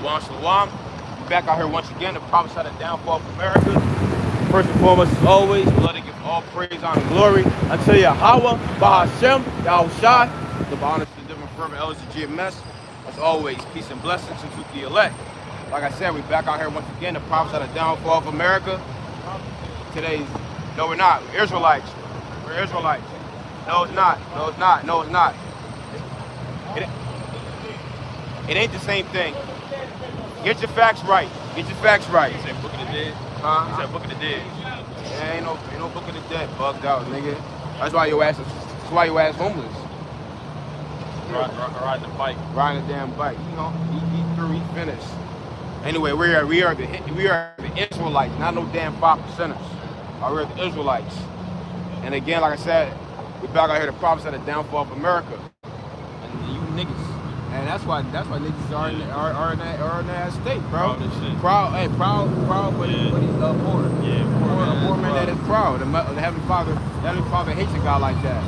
Shalom, shalom. We're back out here once again to prophesy the downfall of America. First and foremost, as always, we love to give all praise, honor, and glory unto Yahweh, Bahashem, Yahushai, the honor to the different firm elders of GMS. As always, peace and blessings to the elect. Like I said, we're back out here once again to prophesy the downfall of America. Today's, no, we're not. We're Israelites. We're Israelites. No, it's not. No, it's not. No, it's not. It ain't the same thing. Get your facts right. Get your facts right. You said Book of the Dead? Huh? You said Book of the Dead. Yeah, ain't no Book of the Dead. Bugged out, nigga. That's why your ass homeless. Riding the bike. Riding a damn bike. You know, he through, he finished. Anyway, we are the Israelites, not no damn 5%ers. We're the Israelites. And again, like I said, we're back out here to prophesy the downfall of America. And you niggas. And that's why niggas are in that state, bro. Proud, but he's poor. Yeah, A poor man that is proud. The Heavenly Father hates a guy like that,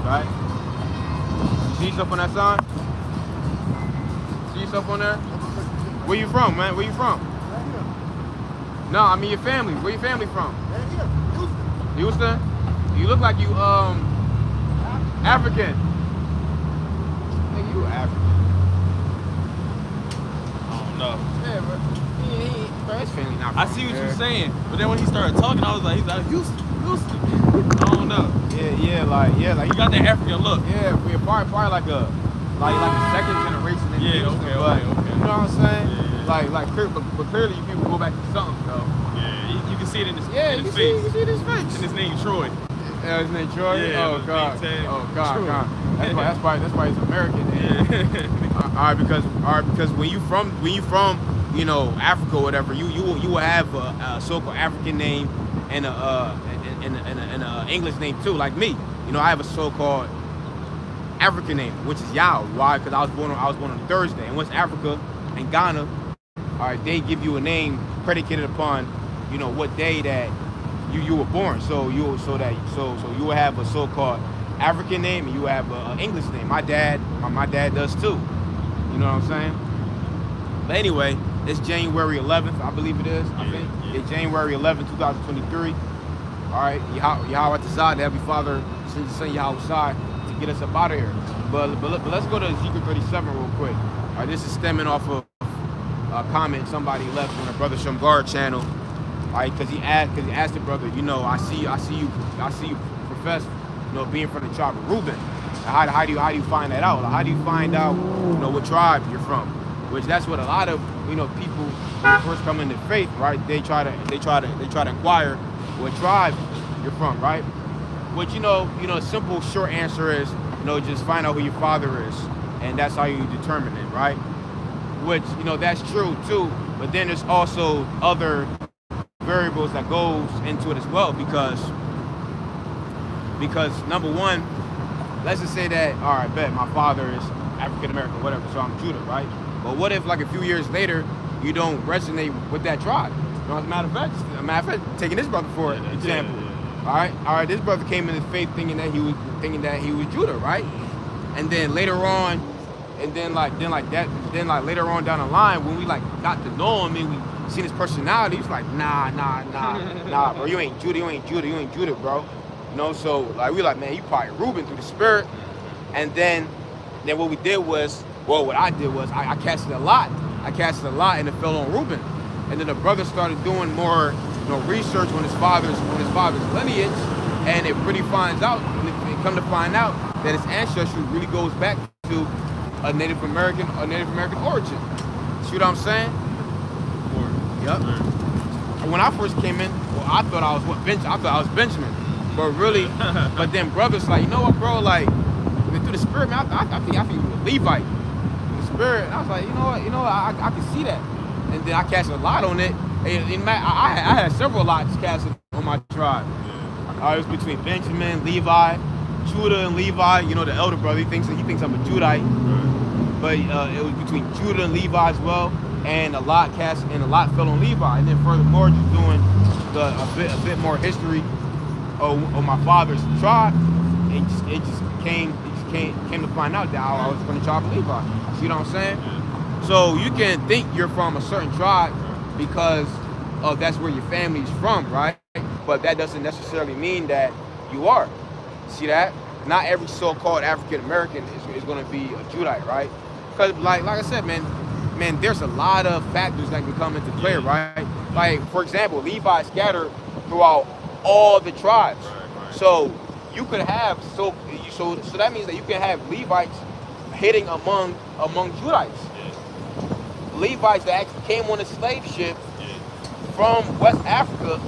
right? You see yourself on that sign? See yourself on there? Where you from, man? Where you from? Right here. No, I mean your family. Where your family from? Right here. Houston. You look like you African. Nigga, you African. I don't know. Yeah, bro. Bro, his family not from I see what there. you're saying, but then when he started talking, I was like, he's like, Houston. I don't know. Yeah, like He got that African look. yeah, we're probably like a second generation in Houston, okay. You know what I'm saying? Yeah. But clearly you people go back to something though. Yeah, you can see it in his, Yeah, in you his can face. see it in his face. And his name Troy. Yeah, his name Troy. Yeah, Oh God. big tag. Oh God. Troy. God. That's why he's American. Yeah. All right, because when you from you know Africa or whatever, you will have a so-called African name and a English name too. Like me, you know, I have a so-called African name, which is Yao. Why? Because I was born on Thursday, and West Africa and Ghana, all right, they give you a name predicated upon, you know, what day that you were born. So you will have a so-called African name and you have an English name. My dad does too. You know what I'm saying? But anyway, it's January 11th, I believe it is. I think it's January 11th, 2023. All right, Yahweh Tazah, the Heavenly Father, send your son Yahweh Shai to get us up out of here. But let's go to Ezekiel 37 real quick. All right, this is stemming off of a comment somebody left on the Brother Shamgar channel. All right, because he asked the brother, you know, I see you profess, you know, being from the tribe of Reuben. How do you find that out? How do you find out, you know, what tribe you're from? Which that's what a lot of, you know, people when they first come into faith, right? They try to inquire what tribe you're from, right? Which you know, a simple short answer is, you know, just find out who your father is, and that's how you determine it, right? Which, you know, that's true too. But then there's also other variables that goes into it as well, because number one, let's just say that, all right, bet my father is African American, whatever, so I'm Judah, right? But what if like a few years later you don't resonate with that tribe? You know, as a matter of fact, taking this brother for example. All right, this brother came into faith thinking that he was Judah, right? And then later on, later on down the line, when we like got to know him and we seen his personality, he's like, nah, bro, you ain't Judah, bro. You know, so like we like, man, you probably Reuben through the spirit. And then what we did was, what I did was I casted a lot. and it fell on Reuben. And then the brother started doing more, you know, research on his father's lineage, and it really finds out, and it come to find out that his ancestry really goes back to a Native American origin. See what I'm saying? Yep. When I first came in, well, I thought I was Benjamin, but really, but then brothers like, you know what, bro, like through the spirit, man, I think you were a Levite. Through the spirit, and I was like, you know what, I can see that, and then I cast a lot on it. I had several lots casted on my tribe. It was between Benjamin, Levi, Judah, and Levi. You know, the elder brother, he thinks I'm a Judite, but it was between Judah and Levi as well. And a lot fell on Levi. And then furthermore, just doing a bit more history of my father's tribe, it just came to find out that I was from the tribe of Levi. See what I'm saying? So you can think you're from a certain tribe because that's where your family's from, right? But that doesn't necessarily mean that you are. See that? Not every so-called African American is going to be a Judite, right? Because like I said, man, there's a lot of factors that can come into play, right? Like, for example, Levi scattered throughout all the tribes. So you could have so that means that you can have Levites hitting among Judites. Levites that actually came on a slave ship from West Africa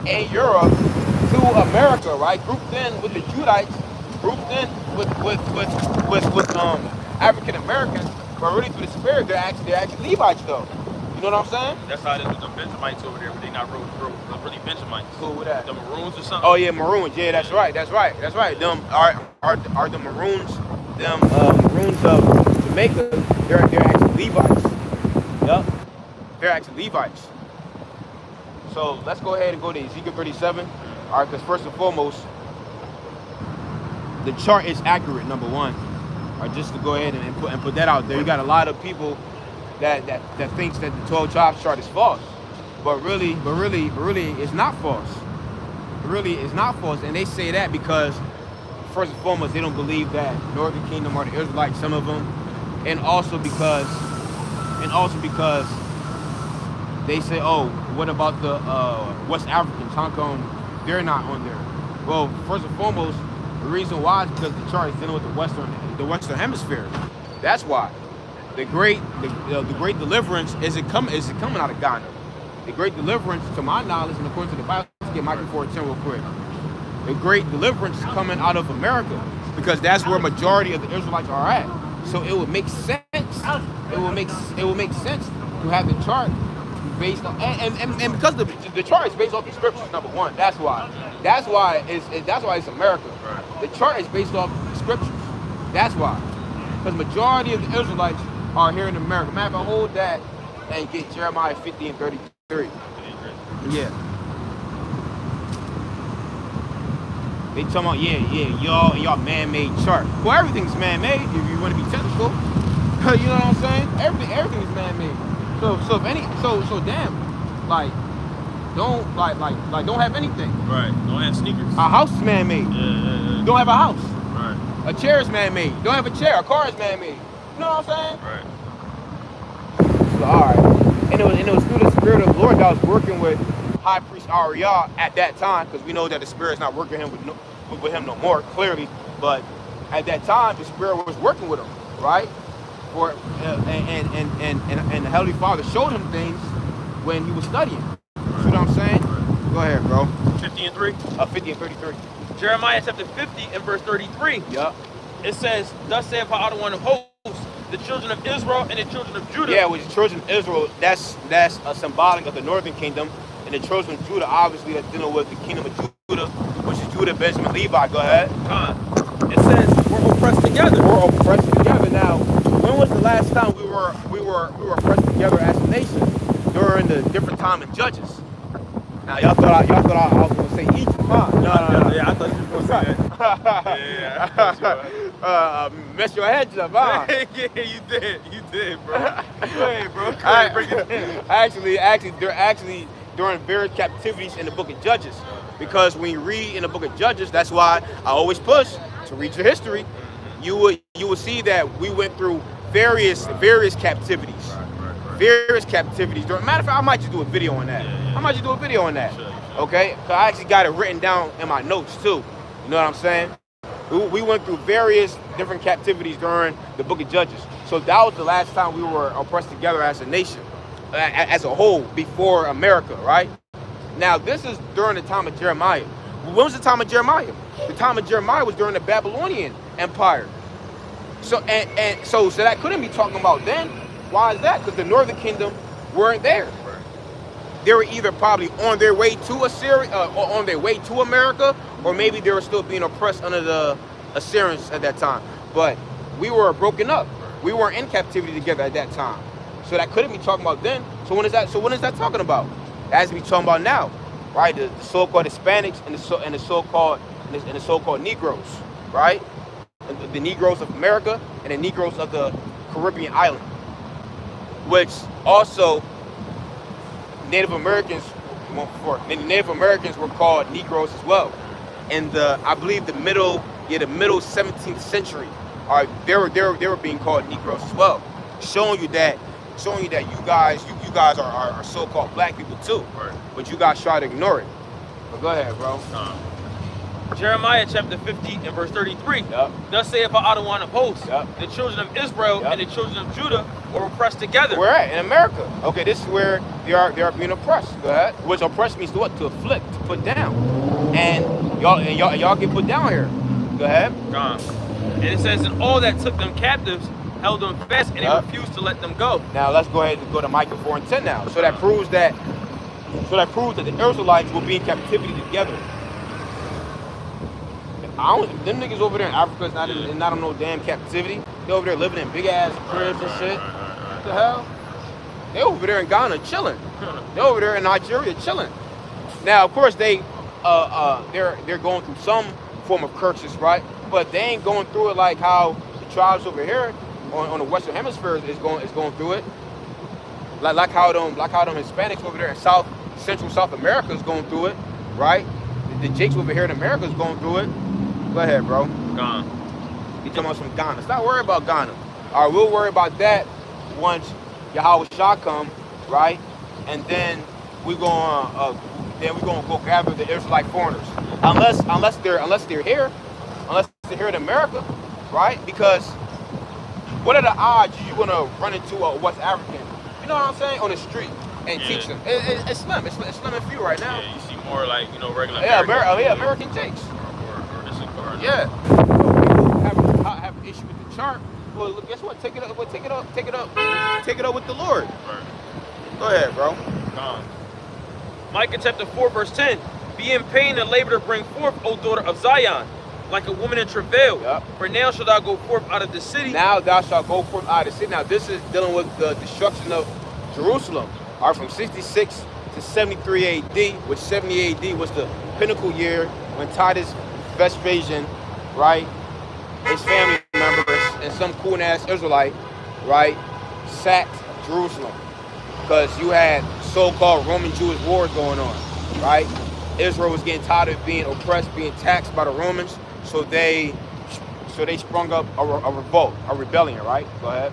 and Europe to America, right? Grouped in with the Judites, grouped in with African Americans, but really through the spirit, they're actually Levites though. You know what I'm saying? That's how it is with the Benjamites over there, but they not really Benjamites. Cool with that. The Maroons or something. Oh yeah, Maroons. Yeah, that's right. Them are the Maroons. Them Maroons of Jamaica. They're actually Levites. Yup. They're actually Levites. So let's go ahead and go to Ezekiel 37. All right, because first and foremost, the chart is accurate. Number one. All right, just to go ahead and put that out there. You got a lot of people that thinks that the 12 tribes chart is false, but really it's not false. Really, it's not false, and they say that because first and foremost they don't believe that Northern Kingdom are the Israelites, some of them, and also because they say, oh, what about the West Africans? How come they're not on there? Well, first and foremost, the reason why is because the chart is dealing with the Western Hemisphere. That's why. The great deliverance isn't coming out of Ghana. The great deliverance, to my knowledge, and according to the Bible, let's get Micah 4:10 real quick. The great deliverance is coming out of America because that's where majority of the Israelites are at. So it would make sense. It would make sense to have the chart based on and because the chart is based off the scriptures. Number one, that's why it's America. The chart is based off the scriptures. That's why, because majority of the Israelites are here in America. Man, if I hold that and get Jeremiah 50 and 33. Yeah. They talking about, y'all man-made chart. Well, everything's man-made if you want to be technical. You know what I'm saying? Everything's man-made. So damn, like don't have anything. Right. Don't have sneakers. A house is man-made. Yeah. Don't have a house. Right. A chair is man-made. Don't have a chair. A car is man-made. You know what I'm saying? Right. So, all right. And it was through the Spirit of the Lord that I was working with High Priest Ariah at that time, because we know that the Spirit's not working with him no more, clearly. But at that time, the Spirit was working with him, right? And the Heavenly Father showed him things when he was studying. You know what I'm saying? Go ahead, bro. 50 and 3? 50 and 33. Jeremiah chapter 50 and verse 33. Yup. It says, thus saith Yahweh of hosts, the children of Israel and the children of Judah. Yeah, with the children of Israel, that's a symbolic of the northern kingdom. And the children of Judah, obviously, that's dealing with the kingdom of Judah, which is Judah, Benjamin, Levi. Go ahead. It says, we're oppressed together. We're oppressed together. Now, when was the last time we were oppressed together as a nation? During the different time in Judges. Now, y'all thought I was going to say Egypt, huh? No. Yeah, I thought you were going to say that. Yeah, I thought you were. Mess your heads up, huh? Yeah, you did, bro. Go ahead, bro. Go ahead, break it down. Actually, during various captivities in the book of Judges. Because when you read in the book of Judges, that's why I always push to read your history. You would see that we went through various captivities. Various captivities. Matter of fact, I might just do a video on that. I might just do a video on that. Okay? Because I actually got it written down in my notes too. You know what I'm saying? We went through various different captivities during the book of Judges. So that was the last time we were oppressed together as a nation, as a whole, before America, right? Now, this is during the time of Jeremiah. When was the time of Jeremiah? The time of Jeremiah was during the Babylonian Empire. So so that couldn't be talking about then. Why is that? Because the northern kingdom weren't there. They were either probably on their way to Assyria, or on their way to America, or maybe they were still being oppressed under the Assyrians at that time. But we were broken up. We weren't in captivity together at that time. So that couldn't be talking about then. So when is that? So when is that talking about? That has to be talking about now, right? The so-called Hispanics and the so-called Negroes, right? The Negroes of America and the Negroes of the Caribbean island. which also Native Americans were called Negroes as well. In I believe the middle 17th century, they were being called Negroes as well, showing you that you guys are so-called black people too, right. But you guys try to ignore it. But go ahead, bro. Jeremiah chapter 50 and verse 33. Yep. Thus saith Adonai of hosts, yep. The children of Israel yep. and the children of Judah were oppressed together. Where at? In America. Okay, this is where they are being oppressed. Go ahead. Which oppressed means to what? To afflict, to put down. And y'all get put down here. Go ahead. And it says, and all that took them captives held them fast, and yep. they refused to let them go. Now let's go ahead and go to Micah 4 and 10 now. So that proves that the Israelites will be in captivity together. Them niggas over there in Africa is not in no damn captivity. They over there living in big ass cribs and shit. What the hell? They over there in Ghana chilling. They over there in Nigeria chilling. Now of course they're going through some form of curses, right? But they ain't going through it like how the tribes over here on the Western Hemisphere is going through it. Like how them Hispanics over there in Central South America is going through it, right? The Jakes over here in America is going through it. Go ahead, bro. Ghana. You talking about some Ghana? Stop worrying about Ghana. All right, we'll worry about that once Yahweh Shah come, right? And then we're gonna go gather the Israelite foreigners, unless they're here in America, right? Because what are the odds you're gonna run into a West African? You know what I'm saying? On the street and teach them. It's slim. It's slim and few right now. Yeah, you see more like regular. American Jakes. Yeah. People have an issue with the chart. Well, look, guess what? Take it up with the Lord. Right. Go ahead, bro. Micah chapter 4, verse 10. Be in pain and labor to bring forth, O daughter of Zion, like a woman in travail. Yep. For now shalt thou go forth out of the city. Now thou shalt go forth out of the city. Now this is dealing with the destruction of Jerusalem. All right, from 66 to 73 AD, which 70 AD was the pinnacle year when Titus Vespasian, right, his family members, and some cool-ass Israelite, right, sacked Jerusalem. Because you had so-called Roman Jewish wars going on, right? Israel was getting tired of being oppressed, being taxed by the Romans, so they sprung up a revolt, a rebellion, right? Go ahead.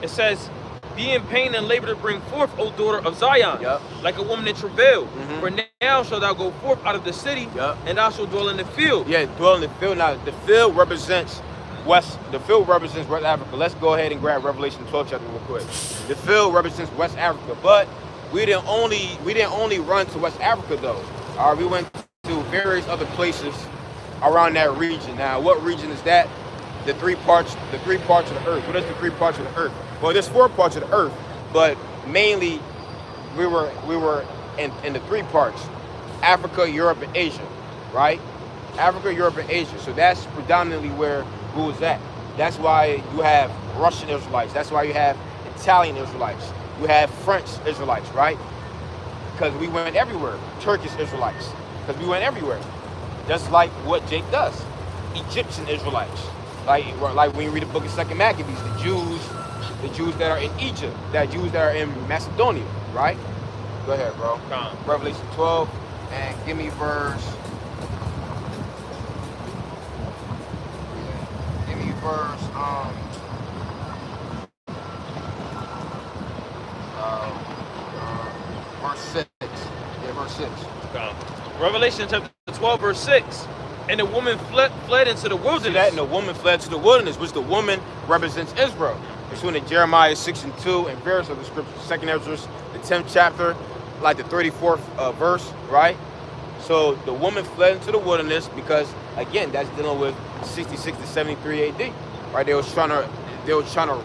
It says, be in pain and labor to bring forth, O daughter of Zion, yep. Like a woman in travail. Mm-hmm. For now shalt thou go forth out of the city, yep. And thou shalt dwell in the field. Yeah, dwell in the field. Now the field represents West Africa. Let's go ahead and grab Revelation 12 chapter real quick. The field represents West Africa, but we didn't only run to West Africa though. All right, we went to various other places around that region. Now, what region is that? The three parts of the earth. What is the three parts of the earth? Well, there's 4 parts of the earth, but mainly we were in the 3 parts: Africa, Europe, and Asia, right? Africa, Europe, and Asia. So that's predominantly where we was at. That's why you have Russian Israelites. That's why you have Italian Israelites. You have French Israelites, right? Because we went everywhere. Turkish Israelites, because we went everywhere. Just like what Jake does. Egyptian Israelites. Like when you read the book of 2 Maccabees, the Jews that are in Egypt, the Jews that are in Macedonia, right? Go ahead, bro. Revelation 12, and give me verse 6. Yeah, verse 6. Revelation chapter 12, verse 6. And the woman fled into the wilderness. See that? And the woman fled to the wilderness, which the woman represents Israel. Pursuant to Jeremiah 6 and 2 and various other scriptures. 2nd Ezra, the 10th chapter, like the 34th verse, right? So the woman fled into the wilderness because, again, that's dealing with 66 to 73 AD, right? They was trying to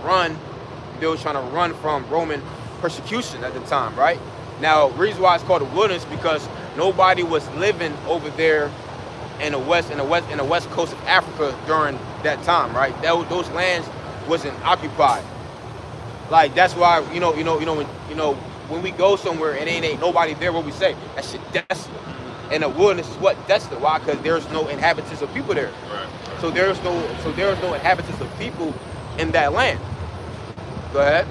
run from Roman persecution at the time, right? Now, the reason why it's called the wilderness because nobody was living over there in the west coast of Africa during that time, right? Those lands wasn't occupied. Like that's why when we go somewhere and ain't nobody there, what we say that shit desolate. And the wilderness is what desolate. Why? Because there's no inhabitants of people there. Right. So there's no inhabitants of people in that land. Go ahead.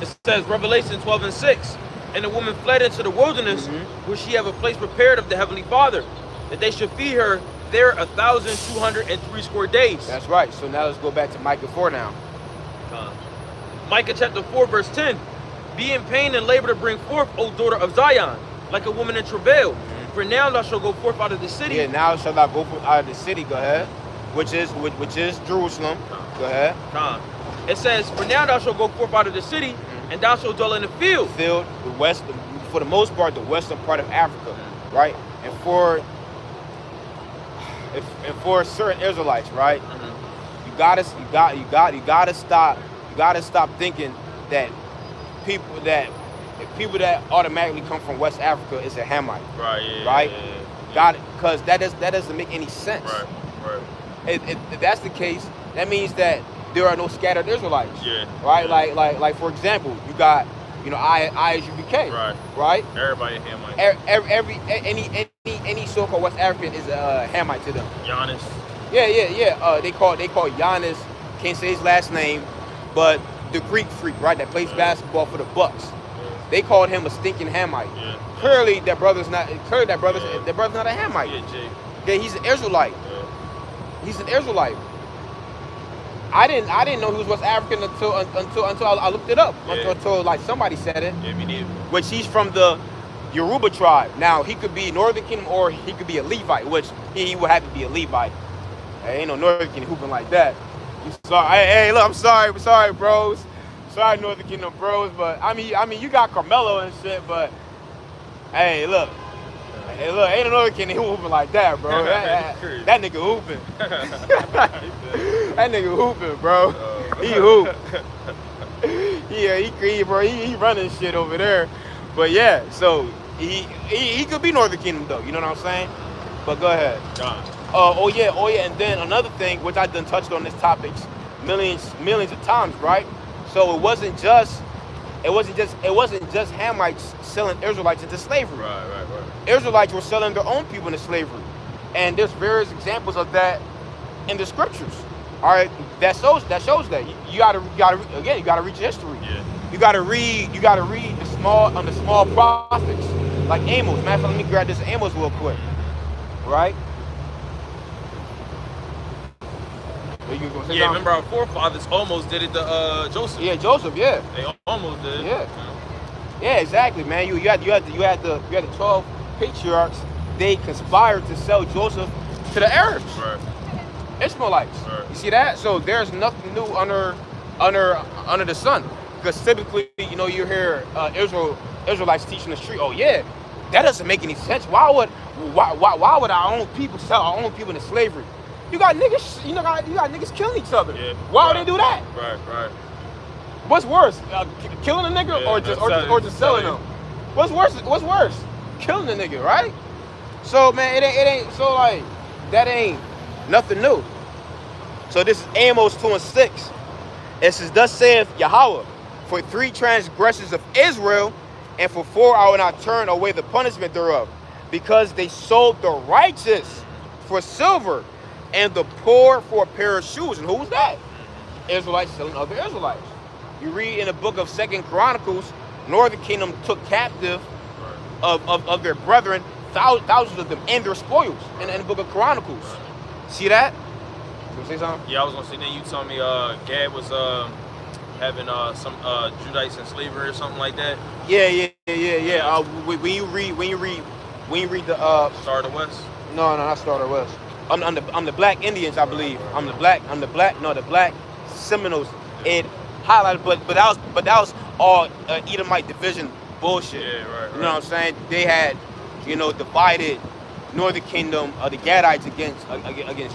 It says Revelation 12:6, and the woman fled into the wilderness, where she have a place prepared of the Heavenly Father, that they should feed her there 1,203 score days. That's right. So now let's go back to Micah 4 now. Micah chapter 4 verse 10. Be in pain and labor to bring forth, O daughter of Zion, like a woman in travail. For now thou shalt go forth out of the city. Yeah, now shall thou go forth out of the city. Go ahead. Which is Jerusalem. Go ahead. It says, for now thou shalt go forth out of the city, and thou shalt dwell in the field. The west, for the most part, the western part of Africa, right? And for certain Israelites, right? You gotta stop thinking that people that automatically come from West Africa is a Hamite. Right. Yeah, right. Yeah. Got it? Because that doesn't make any sense. Right. If that's the case, that means that there are no scattered Israelites. Yeah. Right. Yeah. Like for example, you got ISUBK. Right. Everybody a Hamite. Any so-called West African is a Hamite to them. Giannis. Yeah. They call Giannis. Can't say his last name, but the Greek freak, right? That plays basketball for the Bucks. They called him a stinking Hamite. Yeah. Clearly, that brother's not a Hamite. Yeah, Jake. Okay, he's an Israelite. Yeah. He's an Israelite. I didn't know he was West African until I looked it up. Yeah. Until like somebody said it. Yeah, me neither. Which he's from the Yoruba tribe. Now he could be Northern Kingdom or he could be a Levite, which he would have to be a Levite. Hey, ain't no Northern Kingdom hooping like that. You sorry? Hey, look, I'm sorry, bros. Sorry, Northern Kingdom bros, but I mean, you got Carmelo and shit, but hey, look, ain't no Northern Kingdom hooping like that, bro. that nigga hooping. That nigga hooping, bro. He hoop. Yeah, he bro. He running shit over there. But yeah, so he could be Northern Kingdom though. You know what I'm saying? But go ahead. Oh yeah, and then another thing which I done touched on this topic millions of times, right? So it wasn't just Hamites selling Israelites into slavery. Right. Israelites were selling their own people into slavery, and there's various examples of that in the scriptures. All right, that shows that you gotta read history. Yeah. You gotta read the small prophets like Amos. Matter of fact, let me grab this Amos real quick. Right. Yeah, remember our forefathers almost did it to Joseph. Yeah, Joseph. Yeah. They almost did. Yeah, exactly, man. You had the 12 patriarchs. They conspired to sell Joseph to the Arabs, Right. Ishmaelites. Right. You see that? So there's nothing new under the sun. Because typically, you hear Israelites teaching the street. Oh yeah, that doesn't make any sense. Why would our own people sell our own people into slavery? You got niggas, you got niggas killing each other. Yeah. Why would they do that? Right. What's worse, killing a nigga or just selling them? What's worse? Killing a nigga, right? So man, it ain't so like that ain't nothing new. So this is Amos 2:6. It says, "Thus saith Yahweh, for 3 transgressions of Israel, and for 4 I will not turn away the punishment thereof, because they sold the righteous for silver, and the poor for a pair of shoes." And who was that? Israelites selling other Israelites. You read in the book of 2 Chronicles, Northern Kingdom took captive of their brethren, thousands of them, and their spoils in the book of Chronicles. See that? You want to say something? Yeah, I was gonna say. Then you told me Gad was having some Judites in slavery or something like that. Yeah. When you read the Star of the West. No, not Star of the West. I'm the Black Indians, I believe. The Black Seminoles. It highlighted, but that was all Edomite division bullshit. Yeah, right. You know what I'm saying? They had, divided Northern Kingdom, the Gadites against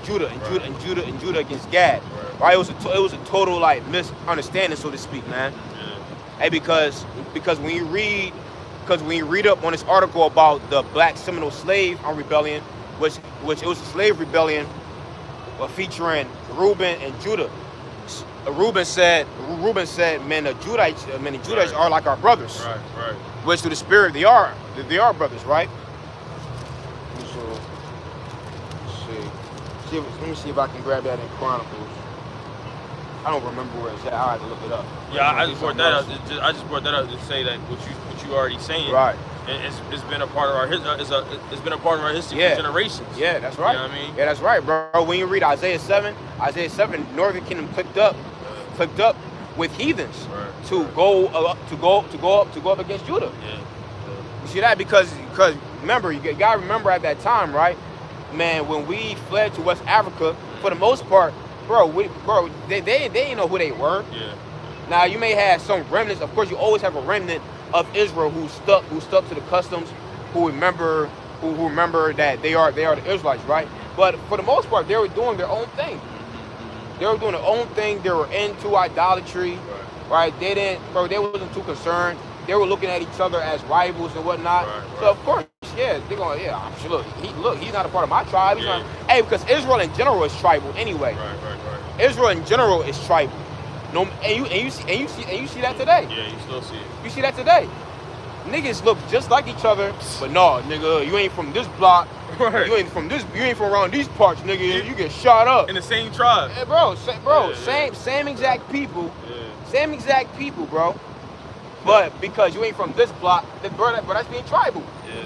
Judah, and Judah against Gad. Right? It was a total like misunderstanding, so to speak, man. Yeah. Hey, because when you read up on this article about the Black Seminole slave rebellion, which it was a slave rebellion, featuring Reuben and Judah. Reuben said, man, the Judites are like our brothers. Right. Which through the spirit they are brothers, right? Let me see if I can grab that in Chronicles. I don't remember where it's at. I had to look it up. Yeah, I just brought that up. I just brought that up to say that what you already saying. Right. It's been a part of our it's been a part of our history for generations. Yeah, that's right. You know what I mean? Yeah, that's right, bro. When you read Isaiah 7, Northern Kingdom clicked up with heathens to go up against Judah. Yeah. You see that? Because remember, you gotta remember at that time, right? Man, when we fled to West Africa, for the most part, they didn't know who they were. Yeah. Now you may have some remnants. Of course, you always have a remnant of Israel who stuck to the customs, who remember that they are the Israelites, right? But for the most part, they were doing their own thing. They were doing their own thing. They were into idolatry, right? They wasn't too concerned. They were looking at each other as rivals and whatnot. So of course, they're going, I'm sure. Look, he's not a part of my tribe. He's not, because Israel in general is tribal anyway. Right. Israel in general is tribal. No, and you see that today. Yeah, you still see it. You see that today. Niggas look just like each other, but no, nigga, you ain't from this block. Right. You ain't from around these parts, nigga. You get shot up. In the same tribe. Yeah, same exact people. Yeah. Same exact people, bro. But because you ain't from this block, but that's being tribal. Yeah.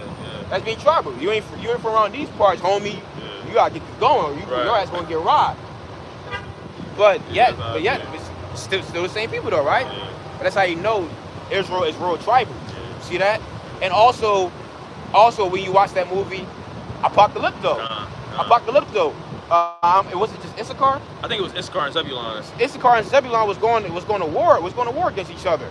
That's being tribal. You ain't from around these parts, homie. Yeah. You gotta get this going. Your ass gonna get robbed. But it's still the same people though, right? Yeah. But that's how you know Israel is real tribal. Yeah. See that? And also when you watch that movie, Apocalypto. Apocalypto. It was just Issachar? I think it was Issachar and Zebulon. Issachar and Zebulon was going to war against each other.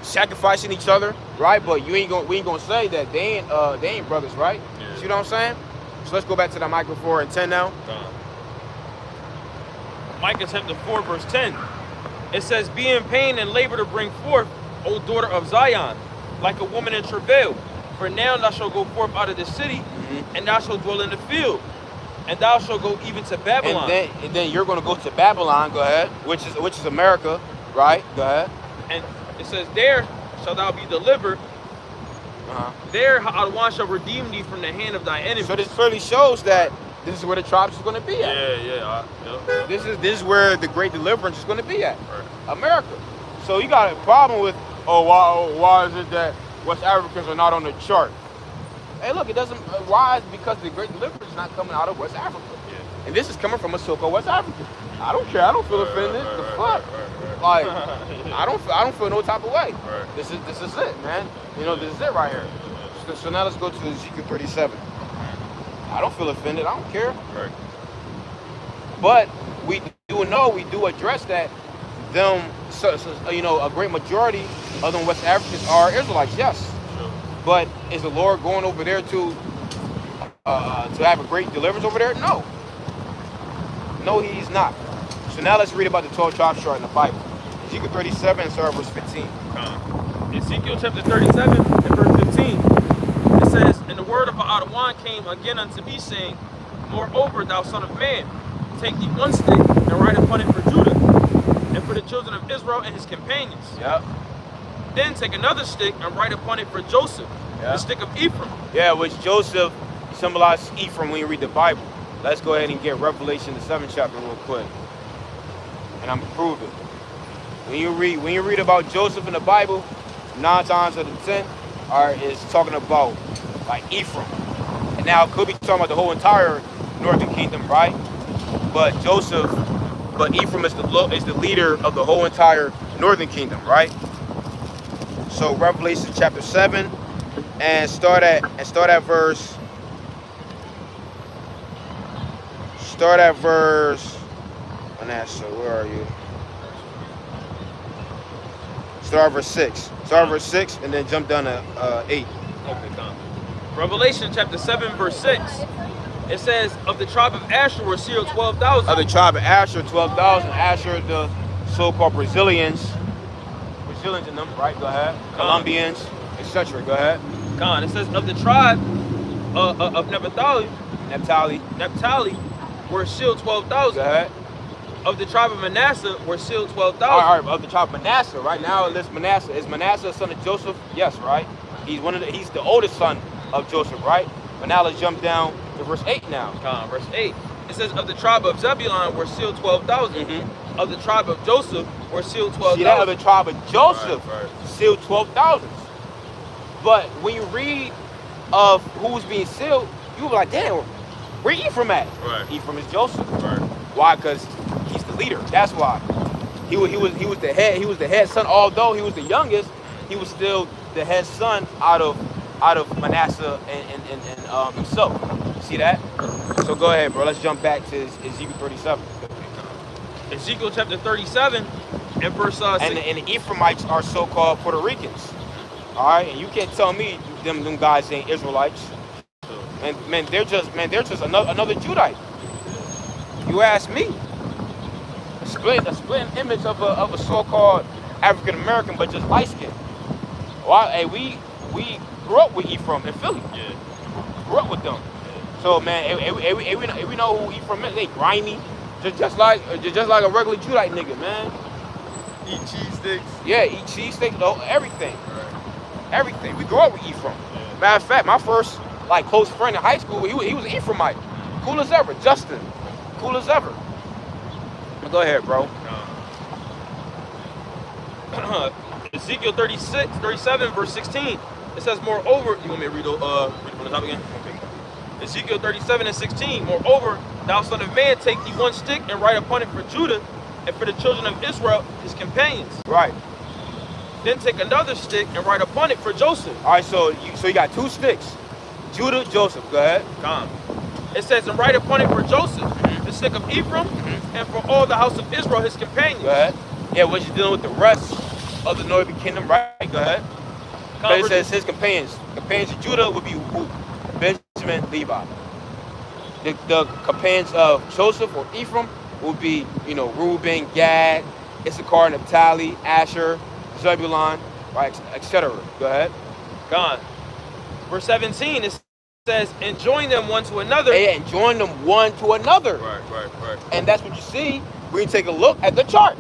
Sacrificing each other, right? But we ain't gonna say that they ain't brothers, right? Yeah. See what I'm saying? So let's go back to the Micah 4 and 10 now. Micah chapter 4 verse 10. It says, "Be in pain and labor to bring forth, O daughter of Zion, like a woman in travail. For now thou shalt go forth out of the city, and thou shalt dwell in the field, and thou shalt go even to Babylon." And then you're gonna go to Babylon. Go ahead. Which is America, right? Go ahead. And it says, "There shalt thou be delivered. There Adonai shall redeem thee from the hand of thy enemies." So this clearly shows that this is where the tribes is going to be at. Yeah. This is where the great deliverance is going to be at. Right. America. So you got a problem with, why is it that West Africans are not on the chart? Hey, look, it doesn't. Why? Because the great deliverance is not coming out of West Africa. Yeah. And this is coming from a so-called West African. I don't care. I don't feel offended. The fuck? Like, I don't feel no type of way. Right. This is it, man. This is it right here. So now let's go to Ezekiel 37. I don't feel offended. I don't care. Right. But we do address that them, a great majority of them West Africans are Israelites, yes. Sure. But is the Lord going over there to have a great deliverance over there? No. No, he's not. So now let's read about the 12 tribes chart in the Bible. Ezekiel 37 and start verse 15. Ezekiel chapter 37 and verse 15. It says, "And the word of Adonai came again unto me, saying, Moreover, thou son of man, take thee one stick and write upon it for Judah, and for the children of Israel and his companions. Yep. Then take another stick and write upon it for Joseph, the stick of Ephraim." Yeah, which Joseph symbolizes Ephraim when you read the Bible. Let's go ahead and get Revelation the 7th chapter real quick, and I'm gonna prove it. When you read about Joseph in the Bible, 9 times out of 10 is talking about like Ephraim. And now it could be talking about the whole entire northern kingdom, right? But Ephraim is the leader of the whole entire northern kingdom, right? So Revelation chapter 7 and start at verse Manasseh, where are you? Start verse 6. Start verse 6 and then jump down to 8. Okay, done. Revelation chapter 7 verse 6. It says, "Of the tribe of Asher were sealed 12,000. Of the tribe of Asher, 12,000. Asher, the so-called Brazilians in them, right? Go ahead. Colombians, etc. Go ahead. It says, "Of the tribe of Naphtali were sealed 12,000. Go ahead. Of the tribe of Manasseh were sealed 12,000. All right, of the tribe of Manasseh, right now it lists Manasseh. Is Manasseh a son of Joseph? Yes, right? He's the oldest son of Joseph, right? But now let's jump down to verse 8 now. Verse 8. It says of the tribe of Zebulun were sealed 12,000. Of the tribe of Joseph were sealed 12,000. See that? Of the tribe of Joseph, sealed 12,000. But when you read of who's being sealed, you were like, damn, where Ephraim at? Right. Ephraim is Joseph. Right. Why? Because he's the leader. That's why. He was the head. He was the head son. Although he was the youngest, he was still the head son out of Manasseh and himself. See that? So go ahead, bro. Let's jump back to Ezekiel 37. Ezekiel chapter 37 and verse 6. And the Ephraimites are so-called Puerto Ricans. All right, and you can't tell me them guys ain't Israelites. And man, they're just another Judite. You ask me. A split image of a so-called African American, but just light skinned. Well, hey, we grew up with Ephraim in Philly. Yeah. Grew up with them. So man, we know who Ephraim is. They grimy, just like a regular Judite nigga, man. Eat cheese sticks. Yeah, eat cheese sticks, everything. Right. Everything. We grew up with Ephraim. Yeah. Matter of fact, my first close friend in high school, he was an Ephraimite. Cool as ever. Justin. Cool as ever. Go ahead, bro. Ezekiel 37, verse 16. It says, moreover, you want me to read from the top again? Ezekiel 37 and 16. Moreover, thou son of man, take thee one stick and write upon it for Judah and for the children of Israel, his companions. Right. Then take another stick and write upon it for Joseph. All right, so you got two sticks. Judah, Joseph. Go ahead. Come. It says, and write upon it for Joseph, the stick of Ephraim, and for all the house of Israel, his companions. Go ahead. Yeah, what you're dealing with the rest of the northern kingdom, right? Go ahead. But it says his companions. Companions of Judah would be who? Benjamin, Levi. The companions of Joseph or Ephraim would be, Reuben, Gad, Issachar, Naphtali, Asher, Zebulun, right, etc. Go ahead. Gone. Verse 17, it says, and join them one to another. Yeah, and join them one to another. Right. And that's what you see when you take a look at the chart.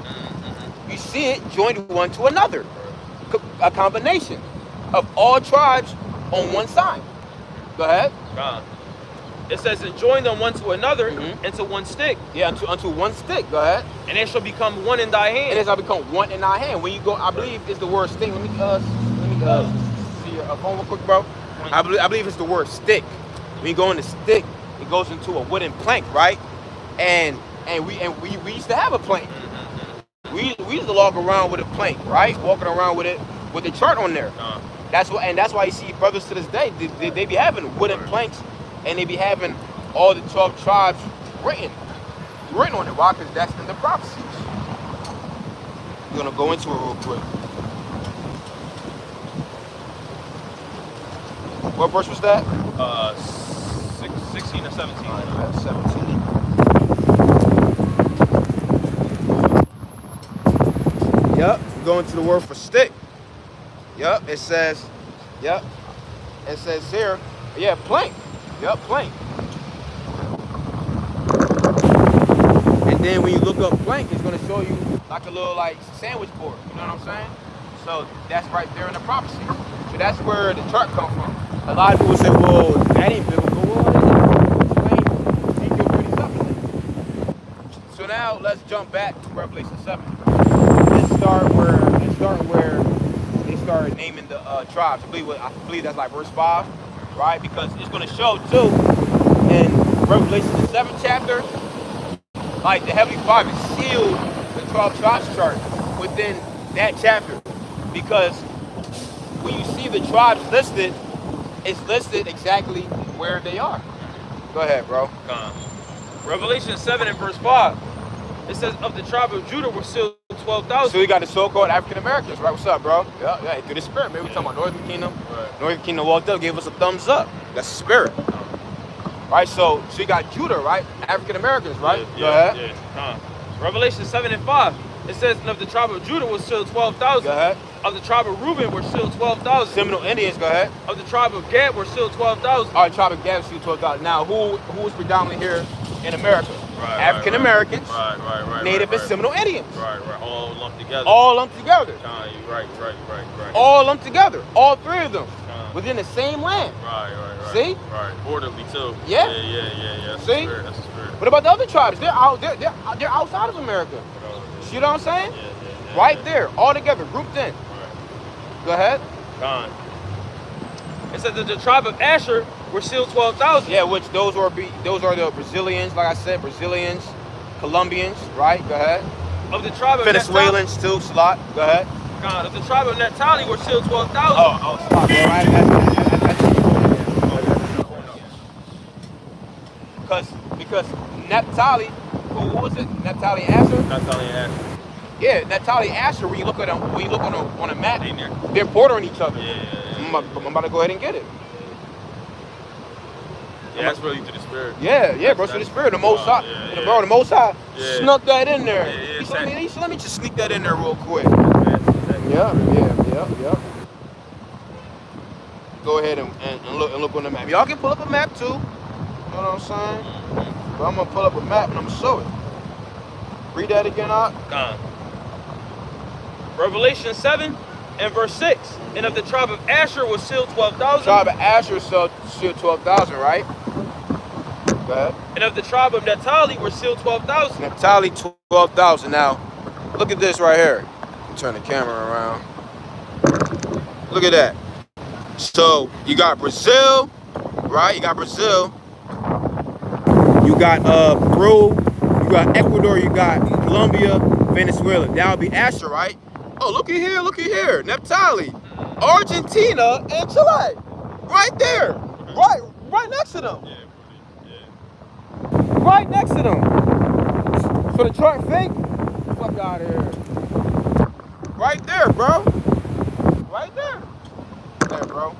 You see it joined one to another. A combination of all tribes on one side. Go ahead. It says, and join them one to another into one stick. Yeah, unto one stick. Go ahead. And it shall become one in thy hand. And it shall become one in thy hand. When you go, I believe it's the word stick. Let me see your phone real quick, bro. I believe it's the word stick. When you go in the stick, it goes into a wooden plank, right? And we used to have a plank. We used to walk around with a plank, right? Walking around with it with the chart on there. That's why you see brothers to this day. They be having wooden planks, and they be having all the 12 tribes written on it. Why? Because that's in the prophecies. We're gonna go into it real quick. What verse was that? 16 or 17. All right, 17. Yep, we're going to the word for stick. Yep, it says here, yeah, plank. Yep, plank. And then when you look up plank, it's going to show you like a little sandwich board. You know what I'm saying? So that's right there in the prophecy. So that's where the chart comes from. A lot of people say, well, that ain't biblical. Well, Ezekiel 37. So now let's jump back to Revelation 7. Let's start where they started naming the tribes. I believe that's like verse 5, right? Because it's going to show too in Revelation the 7th chapter, like the Heavenly Father sealed the 12 tribes chart within that chapter. Because when you see the tribes listed, it's listed exactly where they are. Go ahead, bro. Revelation 7 and verse 5. It says, of the tribe of Judah were sealed 12,000. So we got the so-called African Americans, right? What's up, bro? Yeah, through the spirit, man. We talking about Northern Kingdom. Right. Northern Kingdom walked up, gave us a thumbs up. That's the spirit. Right, so you got Judah, right? African Americans, right? Go ahead. Revelation 7 and 5. It says, and of the tribe of Judah was still 12,000. Go ahead. Of the tribe of Reuben were still 12,000. Seminole Indians, go ahead. Of the tribe of Gad were still 12,000. All right, tribe of Gad was still 12,000. Now, who is predominantly here in America? Right, African Americans, right, Native and Seminole Indians. Right, all lumped together. All lumped together. Right. All lumped together. All three of them. within the same land. Right. See? Right. Orderly too. Yeah. Yeah. That's See? That's the spirit. What about the other tribes? They're outside of America. You know what I'm saying? Yeah. Right there, all together, grouped in. Right. Go ahead. Gone. It said that the tribe of Asher were still 12,000. Yeah, which those are the Brazilians, like I said, Brazilians, Colombians, right? Go ahead. Of the tribe of Venezuelans too, Slot. Go ahead. God, of the tribe of Naphtali were still 12,000. Oh, Slot. That's because Naphtali, who was it? Naphtali and Asher. Naphtali and Asher. Yeah, Naphtali and Asher. When you look at them, on a map, they're bordering each other. Yeah. I'm about to go ahead and get it. Yeah, that's really to the spirit. Yeah, bro. So the spirit, the Most High, bro, the Most High snuck that in there. Let me just sneak that in there real quick. Yeah. Go ahead and look on the map. Y'all can pull up a map too. You know what I'm saying? But I'm gonna pull up a map and I'm gonna show it. Read that again, out. Gone. Revelation 7 and verse 6. And of the tribe of Asher was still 12,000. Tribe of Asher still 12,000, right? Go ahead. And of the tribe of Naphtali were still 12,000. Naphtali 12,000. Now, look at this right here. Turn the camera around. Look at that. So you got Brazil, right? You got Brazil. You got Peru. You got Ecuador. You got Colombia, Venezuela. That would be Asher, right? Oh, looky here. Naphtali, Argentina, and Chile. Right there. Right next to them. Right next to them. So the chart fake? Fuck out of here. Right there, bro. Right there. There, bro.